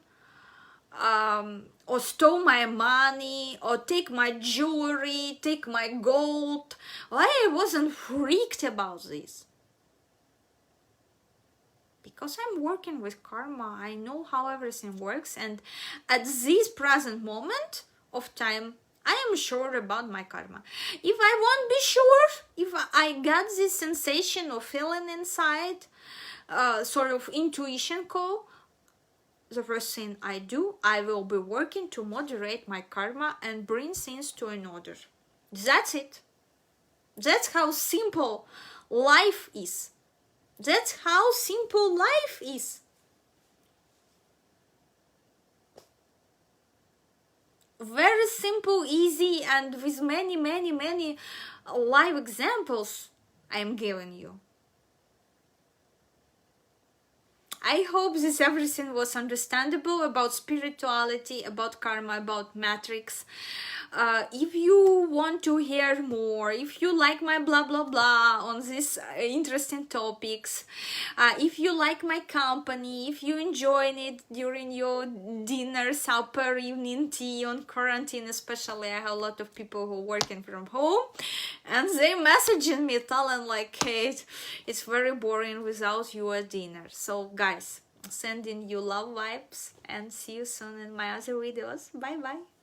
or stole my money, or take my jewelry, take my gold? Why I wasn't freaked about this? Because I'm working with karma. I know how everything works, and at this present moment of time, I am sure about my karma. If I won't be sure, if I got this sensation of feeling inside, sort of intuition call, the first thing I do, I will be working to moderate my karma and bring things to an order. That's it. That's how simple life is. That's how simple life is. Very simple, easy, and with many live examples I am giving you. I hope this everything was understandable about spirituality, about karma, about matrix. If you want to hear more, if you like my blah blah blah on these interesting topics, if you like my company, if you enjoying it during your dinner, supper, evening tea on quarantine, especially I have a lot of people who are working from home, and they messaging me telling like, hey, it's very boring without you at dinner. So guys, sending you love vibes and see you soon in my other videos. Bye bye.